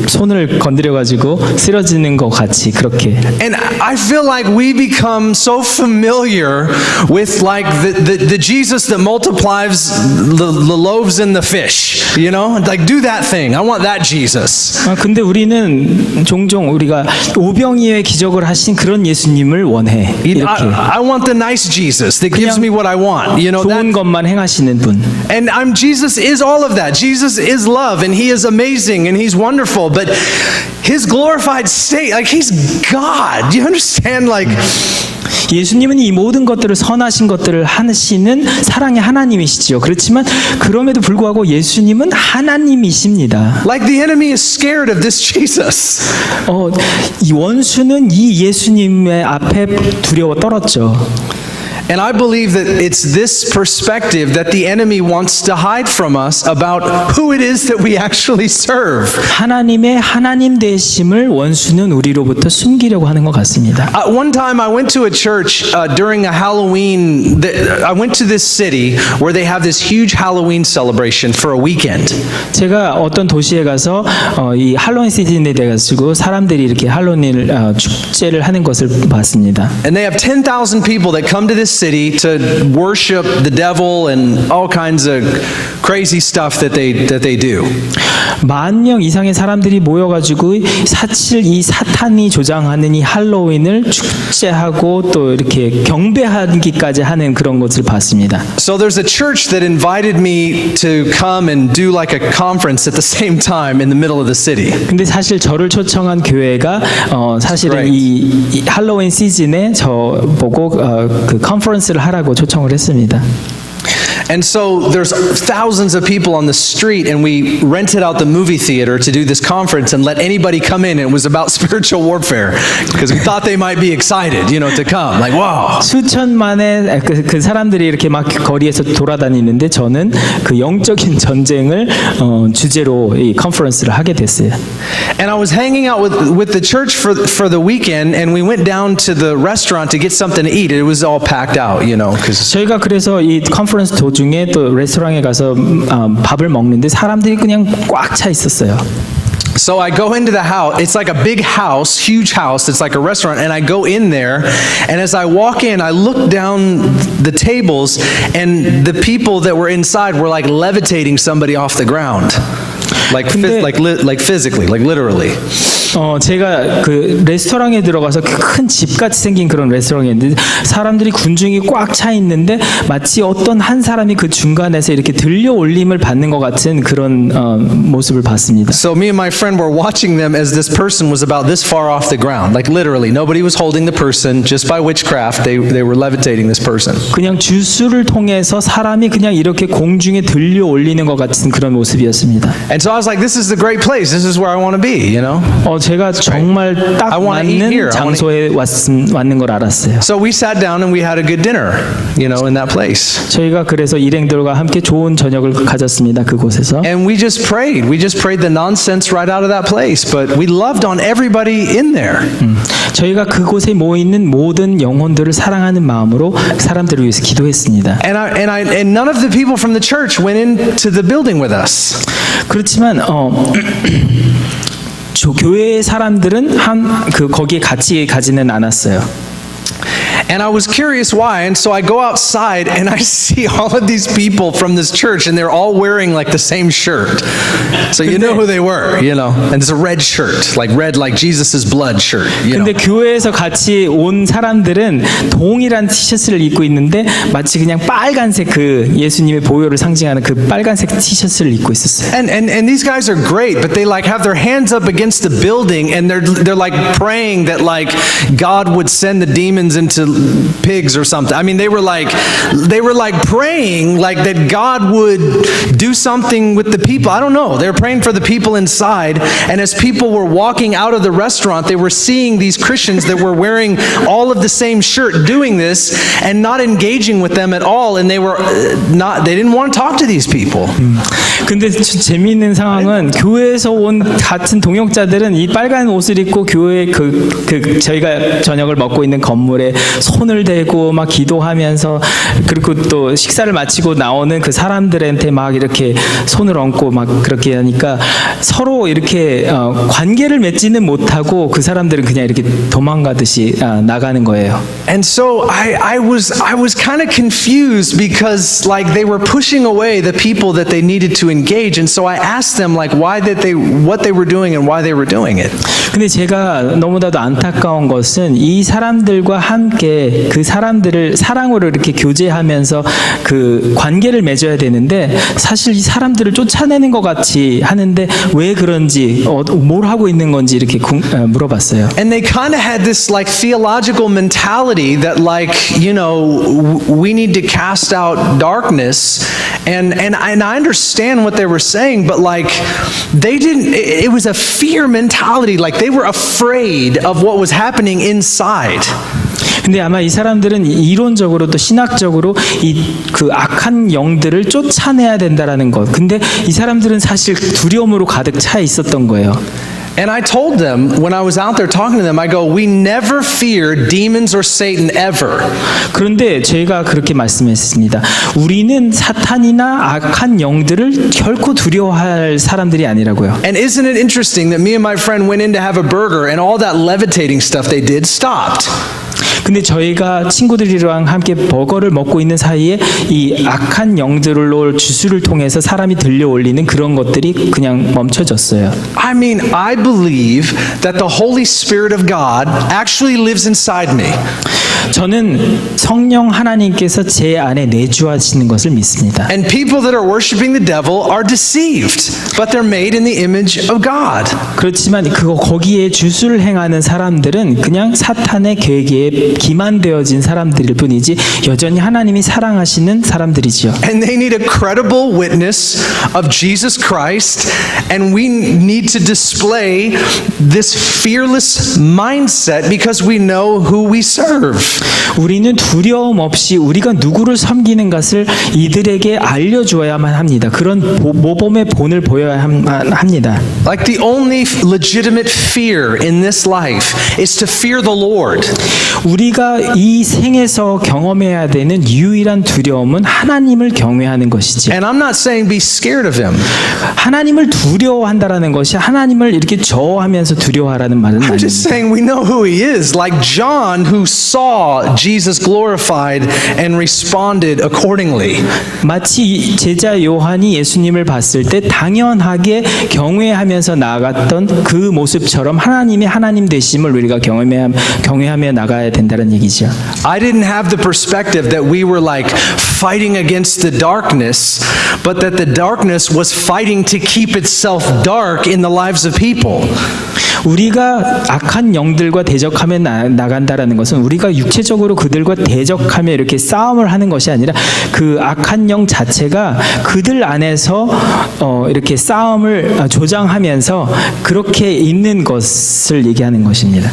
손을 건드려 가지고 쓰러지는 것 같이 그렇게. And I feel like we become so familiar with like the Jesus that multiplies the loaves and the fish, you know? Like do that thing. I want that Jesus. 근데 우리는 종종 우리가 오병이의 기적을 하신 그런 예수님을 원해. 이렇게 I want the nice Jesus that gives me what I want, you know? 좋은 것만 행하시는 분. And Jesus is all of that. Jesus is love and he is amazing and he's wonderful, but his glorified state, like he's God. Do you understand? Like 예수님은 이 모든 것들을 선하신 것들을 하시는 사랑의 하나님이시지요. 그렇지만 그럼에도 불구하고 예수님은 하나님이십니다. like the enemy is scared of this Jesus. 이 원수는 이 예수님의 앞에 두려워 떨었죠. And I believe that it's this perspective that the enemy wants to hide from us about who it is that we actually serve. 하나님의 하나님 되심을 원수는 우리로부터 숨기려고 하는 것 같습니다. One time I went to a church during a Halloween. I went to this city where they have this huge Halloween celebration for a weekend. 제가 어떤 도시에 가서 이 할로윈 시즌에 돼가지고 사람들이 이렇게 할로윈 축제를 하는 것을 봤습니다. And they have 10,000 people that come to this city to worship the devil and all kinds of crazy stuff that they do. 10,000명 이상의 사람들이 모여가지고 사실 이 사탄이 조장하는 이 할로윈을 축제하고 또 이렇게 경배하기까지 하는 그런 것을 봤습니다. So there's a church that invited me to come and do like a conference at the same time in the middle of the city. 근데 사실 저를 초청한 교회가 사실은 Right. 이 할로윈 시즌에 저 보고 그 컨퍼런스를 하라고 초청을 했습니다. And so there's thousands of people on the street, and we rented out the movie theater to do this conference and let anybody come in. It was about spiritual warfare because we thought they might be excited, to come. Like, wow. 수천만의 그 사람들이 이렇게 막 거리에서 돌아다니는데 저는 그 영적인 전쟁을 주제로 이 컨퍼런스를 하게 됐어요. And I was hanging out with the church for the weekend, and we went down to the restaurant to get something to eat. It was all packed out, because 저희가 그래서 이 컨퍼런스 도중에 또 레스토랑에 가서 밥을 먹는데 사람들이 그냥 꽉 차 있었어요. So I go into the house. It's like a big house, huge house. It's like a restaurant. And I go in there. And as I walk in, I look down the tables. And the people that were inside were like levitating somebody off the ground. Like physically, like literally. 제가 그 레스토랑에 들어가서 큰 집같이 생긴 그런 레스토랑이었는데 사람들이 군중이 꽉 차 있는데 마치 어떤 한 사람이 그 중간에서 이렇게 들려 올림을 받는 것 같은 그런 모습을 봤습니다. So me and my friend were watching them as this person was about this far off the ground. Like literally, nobody was holding the person. Just by witchcraft, they were levitating this person. 그냥 주술을 통해서 사람이 그냥 이렇게 공중에 들려 올리는 것 같은 그런 모습이었습니다. And so I was like, this is the great place. This is where I want to be, 제가 정말 딱 I wanna eat here. 맞는 장소에 왔는 걸 알았어요. So we sat down and we had a good dinner, in that place. 저희가 그래서 일행들과 함께 좋은 저녁을 가졌습니다. 그곳에서. And we just prayed. We just prayed the nonsense right out of that place. But we loved on everybody in there. 저희가 그곳에 모여 있는 모든 영혼들을 사랑하는 마음으로 사람들을 위해서 기도했습니다. And none of the people from the church went into the building with us. 그렇지만 교회의 사람들은 거기에 같이 가지는 않았어요. And I was curious why, and so I go outside and I see all of these people from this church, and they're all wearing like the same shirt. So you know who they were, and it's a red shirt, like red, like Jesus's blood shirt. 근데 교회에서 같이 온 사람들은 동일한 티셔츠를 입고 있는데 마치 그냥 빨간색 그 예수님의 보혈을 상징하는 그 빨간색 티셔츠를 입고 있었어요. And these guys are great, but they like have their hands up against the building, and they're like praying that like God would send the demons into pigs or something. I mean, they were like praying like that God would do something with the people. I don't know. They were praying for the people inside, and as people were walking out of the restaurant, they were seeing these Christians that were wearing all of the same shirt doing this and not engaging with them at all, and they didn't want to talk to these people. 근데 재미있는 상황은 교회에서 온 같은 동역자들은 이 빨간 옷을 입고 교회 그 저희가 저녁을 먹고 있는 건물에 손을 대고 막 기도하면서 그리고 또 식사를 마치고 나오는 그 사람들한테 막 이렇게 손을 얹고 막 그렇게 하니까 서로 이렇게 관계를 맺지는 못하고 그 사람들은 그냥 이렇게 도망가듯이 나가는 거예요. And so I was kind of confused because like they were pushing away the people that they needed to engage, and so I asked them like what they were doing and why they were doing it. 근데 제가 너무나도 안타까운 것은 이 사람들과 함께 그 사람들을 사랑으로 이렇게 교제하면서 그 관계를 맺어야 되는데 사실 이 사람들을 쫓아내는 것 같이 하는데 왜 그런지 뭘 하고 있는 건지 이렇게 물어봤어요. And they kind of had this like theological mentality that like we need to cast out darkness, and I understand what they were saying, but like they didn't. It was a fear mentality. Like they were afraid of what was happening inside. 근데 아마 이 사람들은 이론적으로 또 신학적으로 이 그 악한 영들을 쫓아내야 된다라는 것. 근데 이 사람들은 사실 두려움으로 가득 차 있었던 거예요. And I told them when I was out there talking to them, I go, we never fear demons or Satan ever. 그런데 제가 그렇게 말씀했습니다. 우리는 사탄이나 악한 영들을 결코 두려워할 사람들이 아니라고요. And isn't it interesting that me and my friend went in to have a burger and all that levitating stuff they did stopped? 근데 저희가 친구들이랑 함께 버거를 먹고 있는 사이에 이 악한 영들로 주술을 통해서 사람이 들려 올리는 그런 것들이 그냥 멈춰졌어요. I mean, I believe that the Holy Spirit of God actually lives inside me. 저는 성령 하나님께서 제 안에 내주하시는 것을 믿습니다. And people that are worshiping the devil are deceived, but they're made in the image of God. 그렇지만 거기에 주술을 행하는 사람들은 그냥 사탄의 계획에 기만되어진 사람들일 뿐이지 여전히 하나님이 사랑하시는 사람들이지요. And they need a credible witness of Jesus Christ, and we need to display this fearless mindset because we know who we serve. 우리는 두려움 없이 우리가 누구를 섬기는 것을 이들에게 알려주어야만 합니다. 그런 모범의 본을 보여야 합니다. Like the only legitimate fear in this life is to fear the Lord. 우리가 이 생에서 경험해야 되는 유일한 두려움은 하나님을 경외하는 것이지. And I'm not saying be scared of him. 하나님을 두려워한다라는 것이 하나님을 이렇게 저어하면서 두려워하라는 말은 I'm just 아닙니다. saying we know who he is, like John who saw Jesus glorified and responded accordingly. 마치 제자 요한이 예수님을 봤을 때 당연하게 경외하면서 나아갔던 그 모습처럼 하나님이 하나님 되심을 우리가 경외하며 나가야 된다는 얘기죠. I didn't have the perspective that we were like fighting against the darkness, but that the darkness was fighting to keep itself dark in the lives of people. 우리가 악한 영들과 대적하며 나간다라는 것은 우리가 육체적으로 그들과 대적하며 이렇게 싸움을 하는 것이 아니라 그 악한 영 자체가 그들 안에서 이렇게 싸움을 조장하면서 그렇게 있는 것을 얘기하는 것입니다.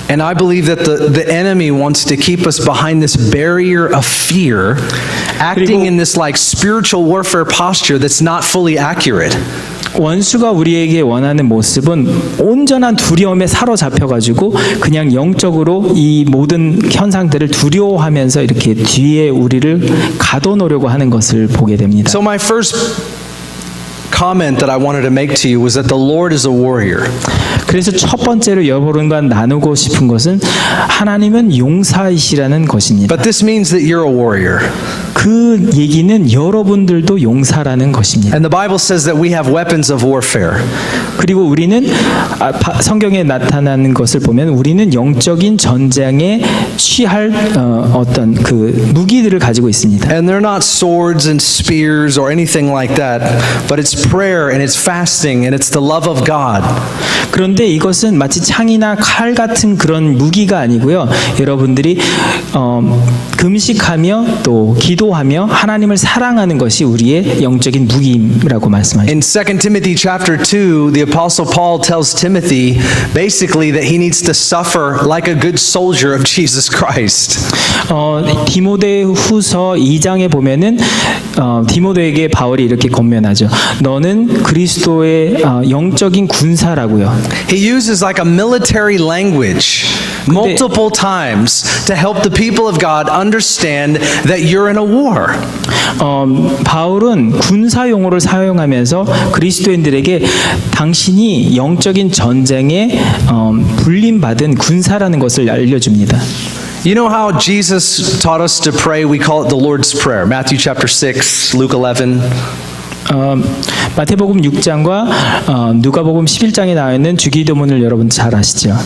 And I believe that the enemy wants to keep us behind this barrier of fear, acting in this like spiritual warfare posture that's not fully accurate. 원수가 우리에게 원하는 모습은 온전한 두려움에 사로잡혀가지고 그냥 영적으로 이 모든 현상들을 두려워하면서 이렇게 뒤에 우리를 가둬놓으려고 하는 것을 보게 됩니다. So my first comment that I wanted to make to you was that the Lord is a warrior. 그래서 첫 번째로 여러분과 나누고 싶은 것은 하나님은 용사이시라는 것입니다. But this means that you're a warrior. 그 얘기는 여러분들도 용사라는 것입니다. And the Bible says that we have weapons of warfare. 그리고 우리는 성경에 나타나는 것을 보면 우리는 영적인 전쟁에 취할 어떤 그 무기들을 가지고 있습니다. And they're not swords and spears or anything like that, but it's prayer and it's fasting and it's the love of God. 그런데 이것은 마치 창이나 칼 같은 그런 무기가 아니고요. 여러분들이 금식하며 또 기도하며 하나님을 사랑하는 것이 우리의 영적인 무기라고 말씀하십니다. In 2 Timothy chapter 2, the apostle Paul tells Timothy basically that he needs to suffer like a good soldier of Jesus Christ. 디모데후서 2장에 보면은 디모데에게 바울이 이렇게 권면하죠. 너는 그리스도의 영적인 군사라고요. He uses like a military language multiple times to help the people of God understand that you're in a war. 바울은 군사 용어를 사용하면서 그리스도인들에게 당신이 영적인 전쟁에 불림받은 군사라는 것을 알려줍니다. You know how Jesus taught us to pray? We call it the Lord's Prayer. Matthew chapter 6, Luke 11. 마태복음 6장과 누가복음 11장에 나와 있는 주기도문을 여러분 잘 아시죠?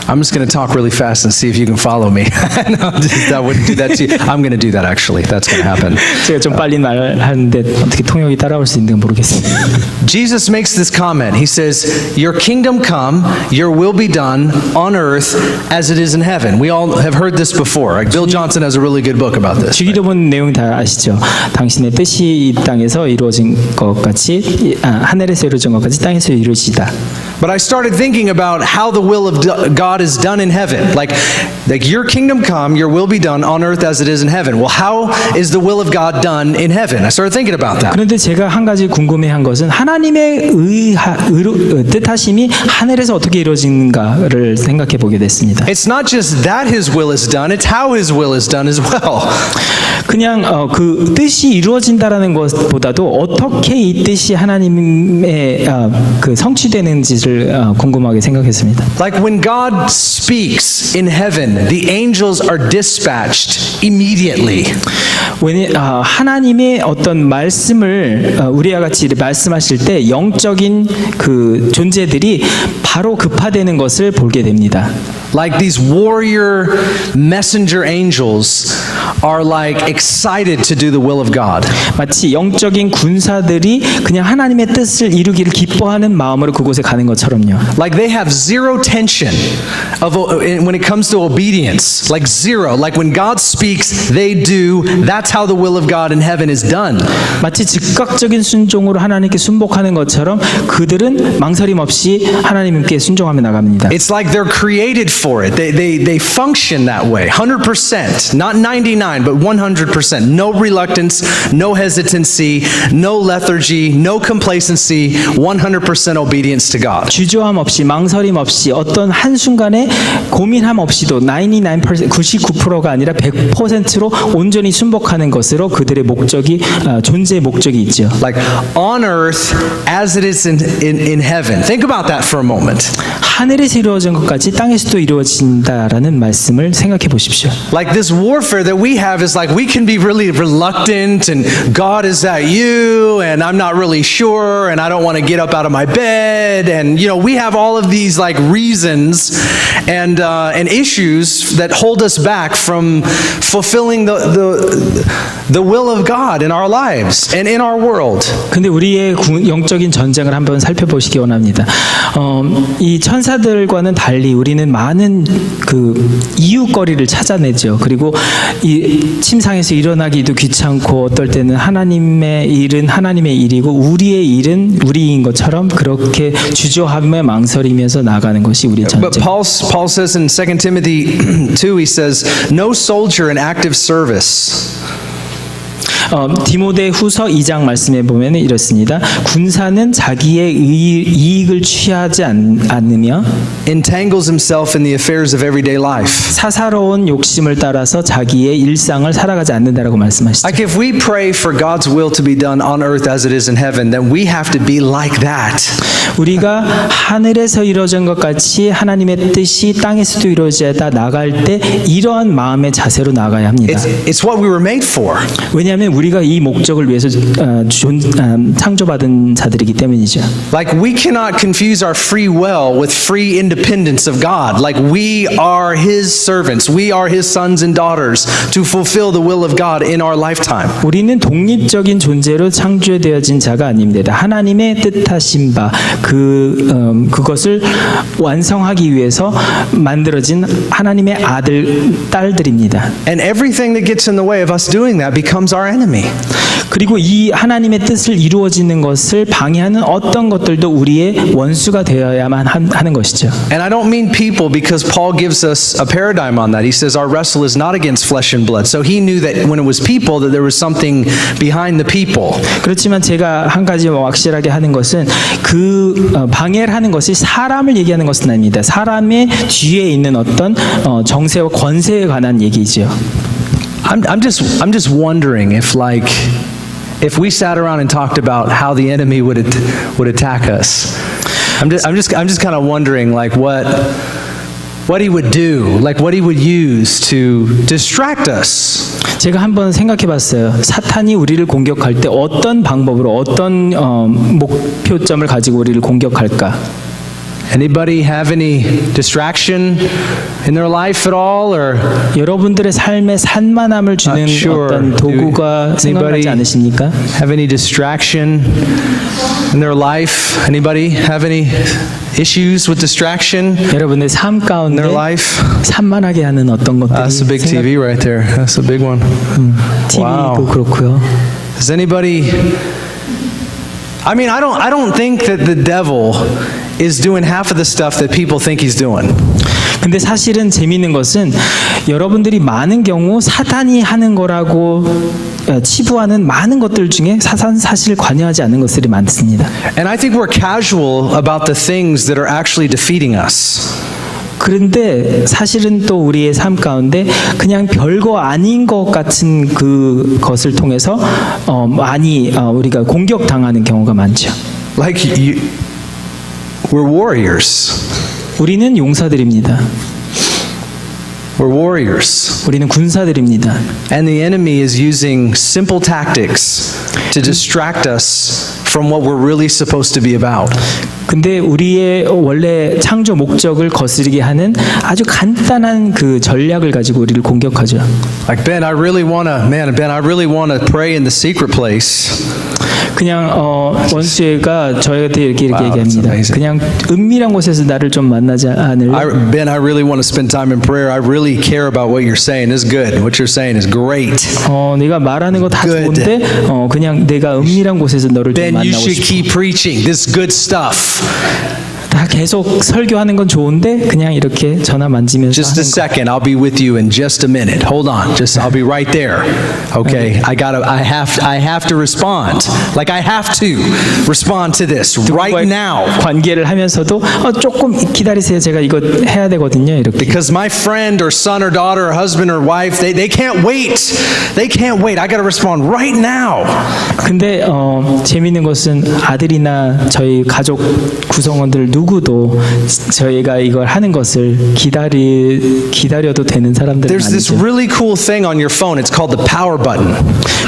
I'm just going to talk really fast and see if you can follow me. No, I wouldn't do that to you. I'm going to do that actually. That's going to happen. 제가 좀 빨리 말하는데 어떻게 통역이 따라올 수 있는지 모르겠어요. Jesus makes this comment. He says, "Your kingdom come, your will be done on earth as it is in heaven." We all have heard this before. Like Bill Johnson has a really good book about this. 주기도문 내용 다 아시죠? 당신의 뜻이 이 땅에서 이루어진 것 같이 하늘에서 이루어진 것 같이 땅에서 이루어지다. But I started thinking about how the will of God God is done in heaven. Like your kingdom come, your will be done on earth as it is in heaven. Well, how is the will of God done in heaven? I started thinking about that. 그런데 제가 한 가지 궁금해한 것은 하나님의 뜻하심이 하늘에서 어떻게 이루어지는가를 생각해 보게 됐습니다. It's not just that His will is done, it's how His will is done as well. 그냥 그 뜻이 이루어진다라는 것보다도 어떻게 이 뜻이 하나님의 그 성취되는지를 궁금하게 생각했습니다. Like when God speaks in heaven, the angels are dispatched immediately. 하나님의 어떤 말씀을 우리와 같이 말씀하실 때 영적인 그 존재들이 바로 급파되는 것을 보게 됩니다. Like these warrior messenger angels are like excited to do the will of God. 마치 영적인 군사들이 그냥 하나님의 뜻을 이루기를 기뻐하는 마음으로 그곳에 가는 것처럼요. Like they have zero tension when it comes to obedience. Like zero. Like when God speaks, they do. That's how the will of God in heaven is done. 마치 즉각적인 순종으로 하나님께 순복하는 것처럼 그들은 망설임 없이 하나님께 순종하며 나갑니다. It's like they're created for it. They function that way. 100%. Not 99, but 100%. No reluctance, no hesitancy, no lethargy, no complacency. 100% obedience to God. 주저함 없이 망설임 없이 어떤 한순간에 고민함 없이도 99%가 아니라 100%로 온전히 순복하는 것으로 그들의 목적이 존재의 목적이 있죠. Like on earth as it is in heaven. Think about that for a moment. 하늘에서 이루어진 것 같이 땅에서도 이루어진다라는 말씀을 생각해 보십시오. Like this warfare that we have is like we can be really reluctant and God is at you and I'm not really sure and I don't want to get up out of my bed and we have all of these like reasons and issues that hold us back from fulfilling the will of God in our lives and in our world. 근데 우리의 영적인 전쟁을 한번 살펴보시기 원합니다. 이 천사들과는 달리 우리는 많은 그 이유거리를 찾아내죠. 그리고 이 침상에서 일어나기도 귀찮고 어떨 때는 하나님의 일은 하나님의 일이고 우리의 일은 우리인 것처럼 그렇게 주저하며 망설이면서 나가는 것이 우리의 전쟁. But Paul says in 2 Timothy 2, he says, no soldier in active service. 디모데후서 2장 말씀에 보면 이렇습니다. 군사는 자기의 이익을 취하지 않으며 entangles himself in the affairs of everyday life. 사사로운 욕심을 따라서 자기의 일상을 살아가지 않는다라고 말씀하시죠. Like if we pray for God's will to be done on earth as it is in heaven, then we have to be like that. 우리가 하늘에서 이루어진 것 같이 하나님의 뜻이 땅에서도 이루어지다 나갈 때 이러한 마음의 자세로 나가야 합니다. It's what we were made for. 왜냐하면 우리가 이 목적을 위해서 창조받은 자들이기 때문이죠. Like we cannot confuse our free will with free independence of God. Like we are His servants, we are His sons and daughters to fulfill the will of God in our lifetime. 우리는 독립적인 존재로 창조되어진 자가 아닙니다. 하나님의 뜻하신 바 그것을 완성하기 위해서 만들어진 하나님의 아들 딸들입니다. And everything that gets in the way of us doing that becomes our enemy. 그리고 이 하나님의 뜻을 이루어지는 것을 방해하는 어떤 것들도 우리의 원수가 되어야만 하는 것이죠. And I don't mean people because Paul gives us a paradigm on that. He says our wrestle is not against flesh and blood. So he knew that when it was people that there was something behind the people. 그렇지만 제가 한 가지 확실하게 하는 것은 그 방해를 하는 것이 사람을 얘기하는 것은 아닙니다. 사람의 뒤에 있는 어떤 정세와 권세에 관한 얘기죠. I'm just wondering if we sat around and talked about how the enemy would attack us. I'm just kind of wondering like what he would do, like what he would use to distract us. 제가 한번 생각해봤어요. 사탄이 우리를 공격할 때 어떤 방법으로 어떤 목표점을 가지고 우리를 공격할까? Anybody have any distraction in their life at all, or 여러분들의 삶에 산만함을 주는 어떤 도구가 생각나지 않으십니까? Have any distraction in their life? Anybody have any issues with distraction 여러분의 삶 in 가운데 their life? 산만하게 하는 어떤 것들이 That's a big TV right there. That's a big one. TV도 Wow. 그렇고요. Does anybody? I mean, I don't think that the devil is doing half of the stuff that people think he's doing. 근데 사실은 재미있는 것은 여러분들이 많은 경우 사단이 하는 거라고 치부하는 많은 것들 중에 사단 사실 관여하지 않는 것들이 많습니다. And I think we're casual about the things that are actually defeating us. 그런데 사실은 또 우리의 삶 가운데 그냥 별거 아닌 것 같은 그것을 통해서 많이 우리가 공격당하는 경우가 많죠. Like we're warriors. 우리는 용사들입니다. We're warriors. 우리는 군사들입니다. And the enemy is using simple tactics to distract us from what we're really supposed to be about. 근데 우리의 원래 창조 목적을 거스르게 하는 아주 간단한 그 전략을 가지고 우리를 공격하죠. Like Ben, I really want to pray in the secret place. 그냥 원수가 저희한테 이렇게 Wow, that's 얘기합니다. amazing. 그냥 은밀한 곳에서 나를 좀 만나지 않을래? Ben, I really want to spend time in prayer. I really care about what you're saying. It's good. What you're saying is great. 네가 말하는 거 다 Good. 좋은데 그냥 내가 은밀한 곳에서 너를 좀 Ben, you 만나고 should 싶어. keep preaching. This is good stuff. 다 계속 설교하는 건 좋은데 그냥 이렇게 전화 만지면서 Just a 하는 거. second. I'll be with you in just a minute. Hold on. I'll be right there. Okay. I have to respond. Like I have to respond to this right 누군가의 now. 관계를 하면서도 조금 기다리세요. 제가 이거 해야 되거든요. 이렇게. Because my friend or son or daughter or husband or wife, they can't wait. They can't wait. I got to respond right now. 근데 재미있는 것은 아들이나 저희 가족 구성원들 누구도 저희가 이걸 하는 것을 기다려도 되는 사람들은 There's this 아니죠. really cool thing on your phone. It's called the power button.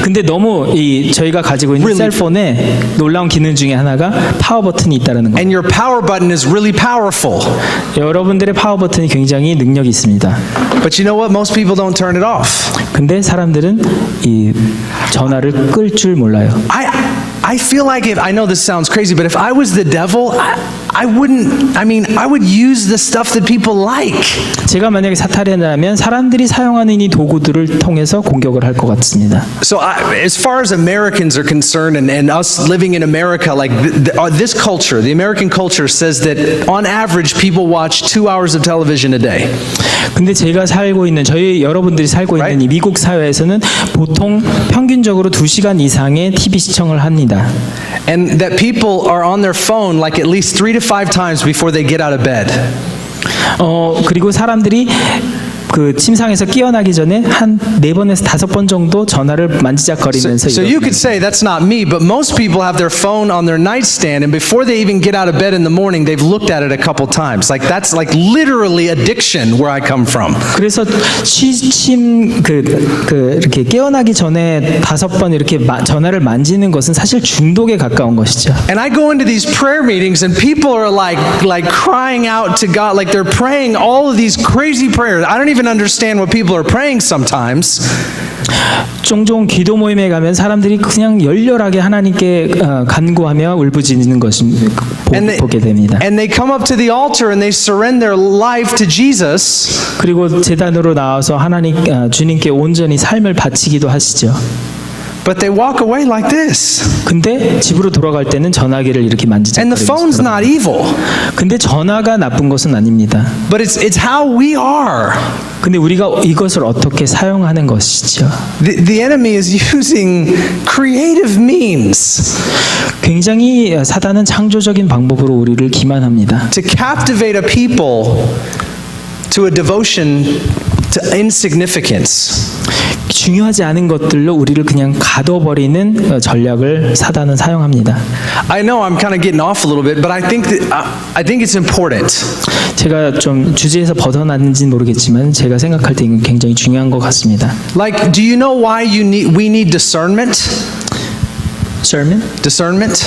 근데 너무 저희가 가지고 있는 Really? 셀폰에 놀라운 기능 중에 하나가 파워 버튼이 있다라는 거예요. And your power button is really powerful. 여러분들의 파워 버튼이 굉장히 능력이 있습니다. But you know what? Most people don't turn it off. 근데 사람들은 이 전화를 끌 줄 몰라요. I feel like I know this sounds crazy, but if I was the devil, I would use the stuff that people like. 제가 만약에 사탄이라면 사람들이 사용하는 이 도구들을 통해서 공격을 할 것 같습니다. So as far as Americans are concerned and us living in America, like this culture, the American culture says that on average people watch 2 hours of television a day. 근데 제가 살고 있는 저희 여러분들이 살고 있는 Right? 이 미국 사회에서는 보통 평균적으로 2시간 이상의 TV 시청을 합니다. And that people are on their phone like at least 3 to 5 times before they get out of bed. 그리고 사람들이 그 침상에서 깨어나기 전에 한 4번에서 5번 정도 전화를 만지작거리면서 So you could say that's not me, but most people have their phone on their nightstand, and before they even get out of bed in the morning, they've looked at it a couple times. Like that's like literally addiction where I come from. 그래서 이렇게 깨어나기 전에 5번 이렇게 전화를 만지는 것은 사실 중독에 가까운 것이죠. And I go into these prayer meetings, and people are like crying out to God, like they're praying all of these crazy prayers. I don't even understand what people are praying sometimes. 종종 기도 모임에 가면 사람들이 그냥 열렬하게 하나님께 간구하며 울부짖는 것을 보게 됩니다. And they come up to the altar and they surrender their life to Jesus. 그리고 제단으로 나와서 주님께 온전히 삶을 바치기도 하시죠. But they walk away like this. 근데 집으로 돌아갈 때는 전화기를 이렇게 And the phone's 만지작거리면서 not evil, 근데 전화가 나쁜 것은 아닙니다. but it's how we are. 근데 우리가 이것을 어떻게 사용하는 것이죠. The enemy is using creative means 굉장히 사단은 창조적인 방법으로 우리를 기만합니다. to captivate a people to a devotion to insignificance. 중요하지 않은 것들로 우리를 그냥 가둬버리는 전략을 사단은 사용합니다. I know I'm kind of getting off a little bit, but I think it's important. 제가 좀 주제에서 벗어났는지는 모르겠지만 제가 생각할 때 이건 굉장히 중요한 것 같습니다. Like, do you know why we need discernment? Discernment?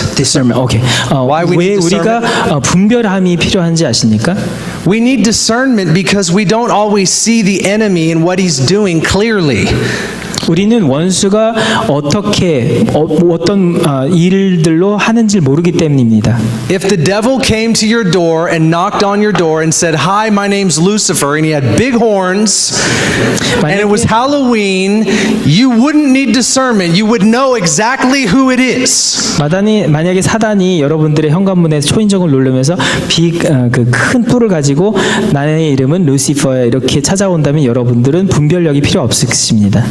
오케이. Why we 왜 need 우리가 분별함이 필요한지 아십니까? We need discernment because we don't always see the enemy and what he's doing clearly. 우리는 원수가 어떻게 어떤 일들로 하는지 모르기 때문입니다. If the devil came to your door and knocked on your door and said, "Hi, my name's Lucifer," and he had big horns, and it was Halloween, you wouldn't need discernment. You would know exactly who it is. 만약에 사단이 여러분들의 현관문에 초인종을 누르면서 그 큰 뿔을 가지고 나의 이름은 루시퍼야 이렇게 찾아온다면 여러분들은 분별력이 필요 없으십니다.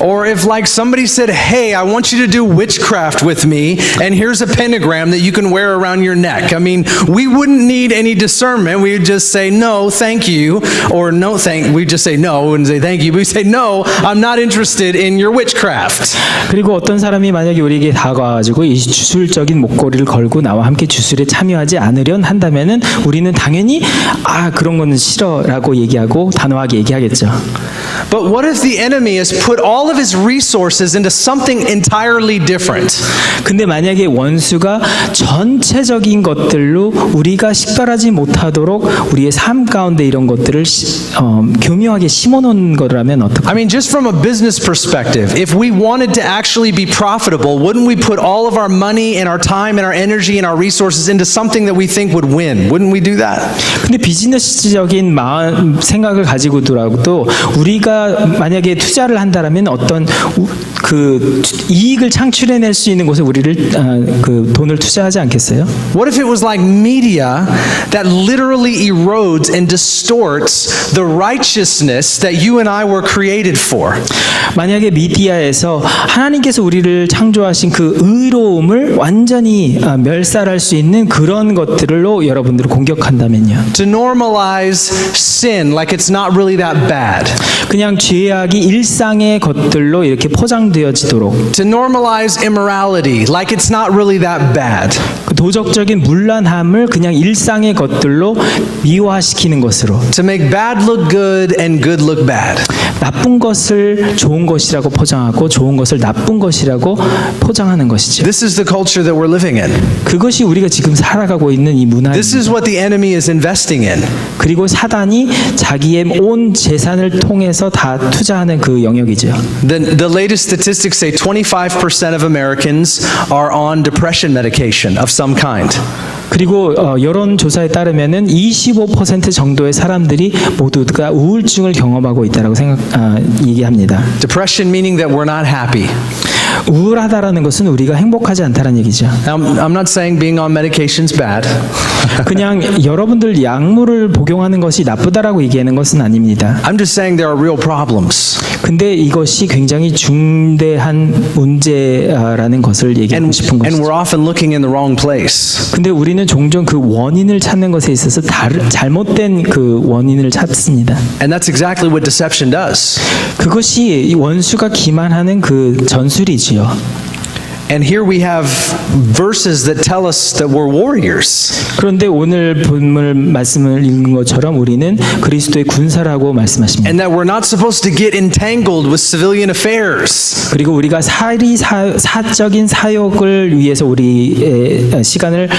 Or if like somebody said, "Hey, I want you to do witchcraft with me, and here's a pentagram that you can wear around your neck." I mean, we wouldn't need any discernment. We would just say, "No, thank you," or "No, thank." We just say no and say thank you. We say, "No, I'm not interested in your witchcraft." 그리고 어떤 사람이 만약에 우리에게 다가와가지고 이 주술적인 목걸이를 걸고 나와 함께 주술에 참여하지 않으련 한다면은 우리는 당연히 그런 거는 싫어라고 얘기하고 단호하게 얘기하겠죠. But what if the enemy has put all of his resources into something entirely different? 근데 만약에 원수가 전체적인 것들로 우리가 식별하지 못하도록 우리의 삶 가운데 이런 것들을 교묘하게 심어놓은 거라면 어떨까요? I mean, just from a business perspective, if we wanted to actually be profitable, wouldn't we put all of our money and our time and our energy and our resources into something that we think would win? Wouldn't we do that? 근데 비즈니스적인 마음 생각을 가지고도 우리가 만약에 투자를 한다라면 어떤 그 이익을 창출해낼 수 있는 곳에 우리를 그 돈을 투자하지 않겠어요? What if it was like media that literally erodes and distorts the righteousness that you and I were created for? 만약에 미디어에서 하나님께서 우리를 창조하신 그 의로움을 완전히 멸살할 수 있는 그런 것들로 여러분들을 공격한다면요. To normalize sin like it's not really that bad. 그냥 죄악이 일상의 것들로 이렇게 포장되어지도록. To normalize immorality like it's not really that bad. 그 도덕적인 문란함을 그냥 일상의 것들로 미화시키는 것으로. To make bad look good and good look bad. 나쁜 것을 좋은 것이라고 포장하고 좋은 것을 나쁜 것이라고 포장하는 것이죠. This is the culture that we're living in. 그것이 우리가 지금 살아가고 있는 이 문화입니다. This is what the enemy is investing in. 그리고 사단이 자기의 온 재산을 통해서 다 투자하는 그 영역이죠. The latest statistics say 25% of Americans are on depression medication of some kind. 그리고 여론 조사에 따르면은 25% 정도의 사람들이 모두가 우울증을 경험하고 있다라고 얘기합니다. Depression meaning that we're not happy. 우울하다라는 것은 우리가 행복하지 않다는 얘기죠. I'm not saying being on medication is bad. 그냥 여러분들 약물을 복용하는 것이 나쁘다라고 얘기하는 것은 아닙니다. I'm just saying there are real problems. 근데 이것이 굉장히 중대한 문제라는 것을 얘기하고 싶은 And 것이죠. we're often looking in the wrong place. 근데 우리는 종종 그 원인을 찾는 것에 있어서 잘못된 그 원인을 찾습니다. And that's exactly what deception does. 그것이 이 원수가 기만하는 그 전술이지요. And here we have verses that tell us that we're warriors. 그런데 오늘 본문 말씀을 읽은 것처럼 우리는 그리스도의 군사라고 말씀하십니다. And that we're not supposed to get entangled with civilian affairs. 그리고 우리가 사적인 사욕을 위해서 우리의 시간을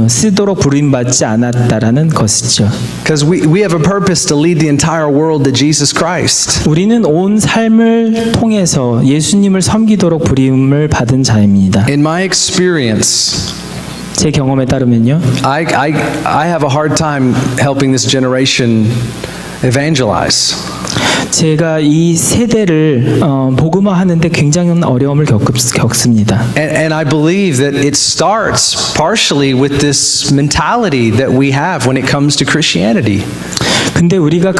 쓰도록 부름받지 않았다라는 것이죠. Because we have a purpose to lead the entire world to Jesus Christ. 우리는 온 삶을 통해서 예수님을 섬기도록 부름을 받은 자입니다. In my experience, 제 경험에 따르면요. I have a hard time helping this generation evangelize. 제가 이 세대를 복음화하는데 굉장한 어려움을 겪습니다. And I believe that it starts partially with this mentality that we have when it comes to Christianity. 근데 우리가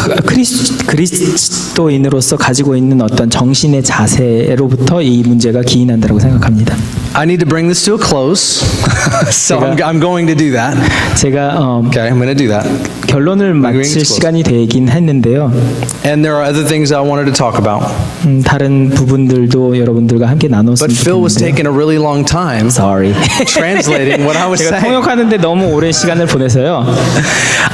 그리스도인으로서 가지고 있는 어떤 정신의 자세로부터 이 문제가 기인한다고 생각합니다. I need to bring this to a close, so I'm going to do that. 제가 Okay, I'm going to do that. 결론을 마칠 시간이 되긴 했는데요. And there are other things I wanted to talk about. 다른 부분들도 여러분들과 함께 나눴으면 But Phil was 좋겠는데요. taking a really long time Sorry. translating what I was 제가 saying. 통역하는데 너무 오랜 시간을 보내서요.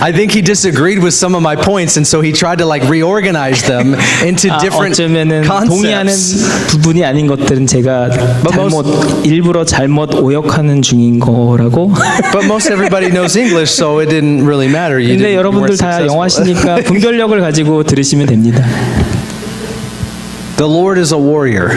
I think he disagreed with some of my points, and so he tried to like reorganize them into different 어쩌면은 동의하는 concepts. 부분이 아닌 것들은 제가 일부러 잘못 오역하는 중인 거라고. But most everybody knows English, so it didn't really matter. You 근데 didn't, you 여러분들 weren't 다 successful. 영어하시니까 분별력을 가지고 들으시면 됩니다. The Lord is a warrior.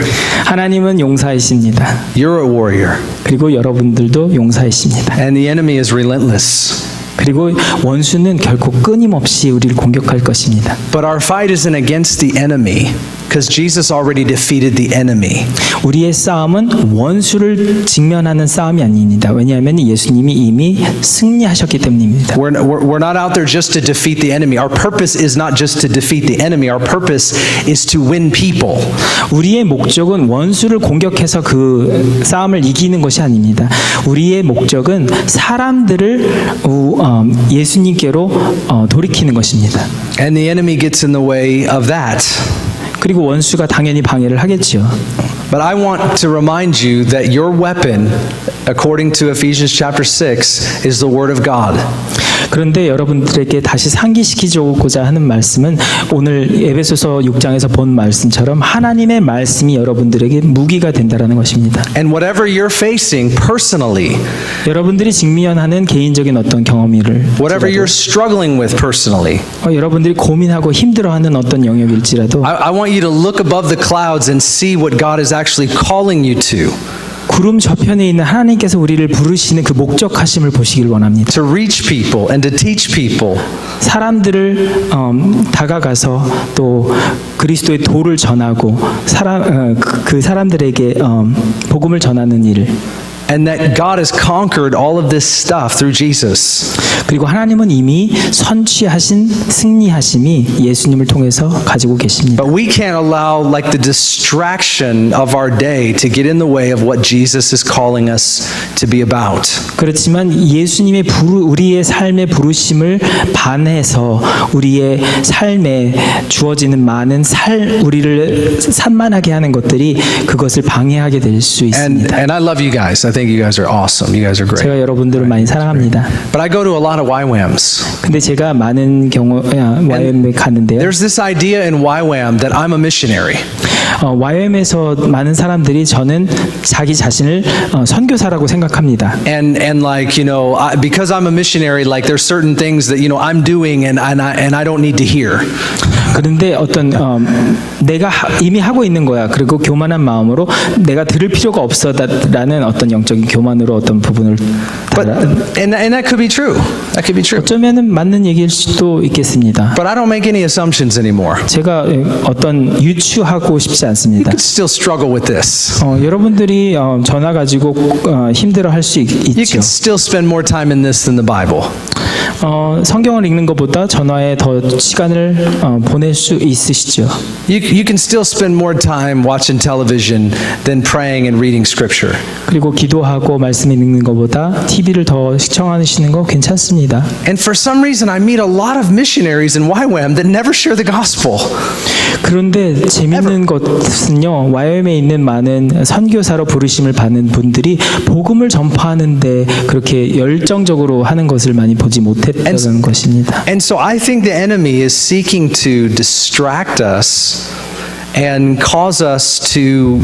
하나님은 용사이십니다. You're a warrior. 그리고 여러분들도 용사이십니다. And the enemy is relentless. 그리고 원수는 결코 끊임없이 우리를 공격할 것입니다. But our fight isn't against the enemy, because Jesus already defeated the enemy. 우리의 싸움은 원수를 직면하는 싸움이 아닙니다. 왜냐하면 예수님이 이미 승리하셨기 때문입니다. We're not out there just to defeat the enemy. Our purpose is not just to defeat the enemy. Our purpose is to win people. 우리의 목적은 원수를 공격해서 그 싸움을 이기는 것이 아닙니다. 우리의 목적은 사람들을 예수님께로 돌이키는 것입니다. And the enemy gets in the way of that. 그리고 원수가 당연히 방해를 하겠죠. But I want to remind you that your weapon, according to Ephesians chapter 6, is the Word of God. 그런데 여러분들에게 다시 상기시키고자 하는 말씀은 오늘 에베소서 6장에서 본 말씀처럼 하나님의 말씀이 여러분들에게 무기가 된다라는 것입니다. And whatever you're facing personally, 여러분들이 직면하는 개인적인 어떤 경험을 whatever you're struggling with personally, 여러분들이 고민하고 힘들어하는 어떤 영역일지라도 I want you to look above the clouds and see what God is actually calling you to. 구름 저편에 있는 하나님께서 우리를 부르시는 그 목적하심을 보시길 원합니다. To reach people and to teach people. 사람들을 다가가서 또 그리스도의 도를 전하고 그 사람들에게 복음을 전하는 일을 And that God has conquered all of this stuff through Jesus. 그리고 하나님은 이미 선취하신 승리하심이 예수님을 통해서 가지고 계십니다. But we can't allow like the distraction of our day to get in the way of what Jesus is calling us to be about. 그렇지만 예수님의 우리의 삶의 부르심을 반해서 우리의 삶에 주어지는 많은 우리를 산만하게 하는 것들이 그것을 방해하게 될 수 있습니다. And I love you guys. I think you guys are awesome. You guys are great. 제가 여러분들을 많이 사랑합니다. But I go to a lot of YWAMs. 근데 제가 많은 경우 YWAM에 갔는데요. There's this idea in YWAM that I'm a missionary. YWAM에서 많은 사람들이 저는 자기 자신을 선교사라고 생각합니다. And like, you know, because I'm a missionary, like there's certain things that, you know, I'm doing and I don't need to hear. 그런데 어떤 내가 이미 하고 있는 거야. 그리고 교만한 마음으로 내가 들을 필요가 없어라는 어떤 영적인 교만으로 어떤 부분을 And that could be true. That could be true. 어쩌면은 맞는 얘기일 수도 있겠습니다. But I don't make any assumptions anymore. 제가 어떤 유추하고 싶지 You 않습니다. could still struggle with this. 여러분들이 전화 가지고 힘들어할 수 You 있죠. can still spend more time in this than the Bible. 성경을 읽는 것보다 전화에 더 시간을 보낼 수 있으시죠. You can still spend more time watching television than praying and reading scripture. 그리고 기도하고 말씀 읽는 것보다 TV를 더 시청하시는 거 괜찮습니다. And for some reason, I meet a lot of missionaries in YWAM that never share the gospel. 그런데 재밌는 것은요, YWAM에 있는 많은 선교사로 부르심을 받는 분들이 복음을 전파하는데 그렇게 열정적으로 하는 것을 많이 보지 못했다는 것입니다. And so I think the enemy is seeking to distract us and cause us to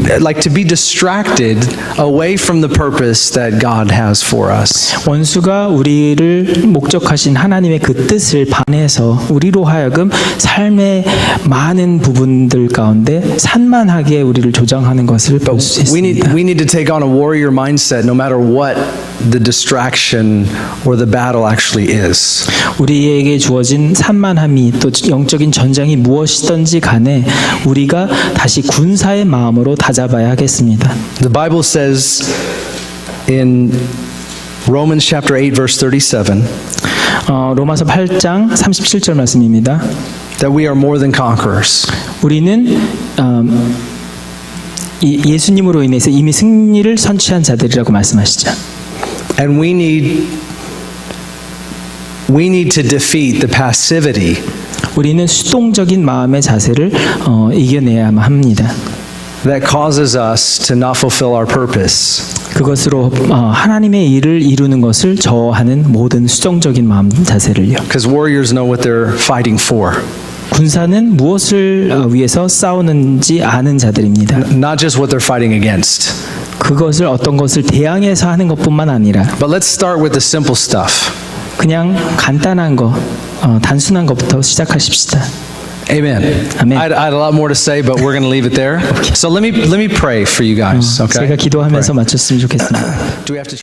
be distracted away from the purpose that God has for us. 원수가 우리를 목적하신 하나님의 그 뜻을 반해서 우리로 하여금 삶의 많은 부분들 가운데 산만하게 우리를 조장하는 것을 볼 수 있습니다. We need to take on a warrior mindset no matter what the distraction or the battle actually is. 우리에게 주어진 산만함이 또 영적인 전쟁이 무엇이든지 간에 우리가 다시 군사의 마음으로 다잡아야 하겠습니다. The Bible says in Romans chapter 8 verse 37 로마서 8장 37절 말씀입니다. that we are more than conquerors. 우리는 예수님으로 인해서 이미 승리를 선취한 자들이라고 말씀하시죠. And we need to defeat the passivity 우리는 수동적인 마음의 자세를 이겨내야만 합니다. that causes us to not fulfill our purpose. 그것으로 하나님의 일을 이루는 것을 저하는 모든 수동적인 마음 자세를요. Because warriors know what they're fighting for. 군사는 무엇을 위해서 싸우는지 아는 자들입니다. Not just what they're fighting against. 그것을 어떤 것을 대항해서 하는 것뿐만 아니라 But let's start with the simple stuff. 그냥 간단한 거, 단순한 것부터 시작하십시다. Amen. Amen. I had a lot more to say, but we're going to leave it there. So let me pray for you guys. Okay. 제가 기도하면서 마쳤으면 좋겠습니다. Do we have to?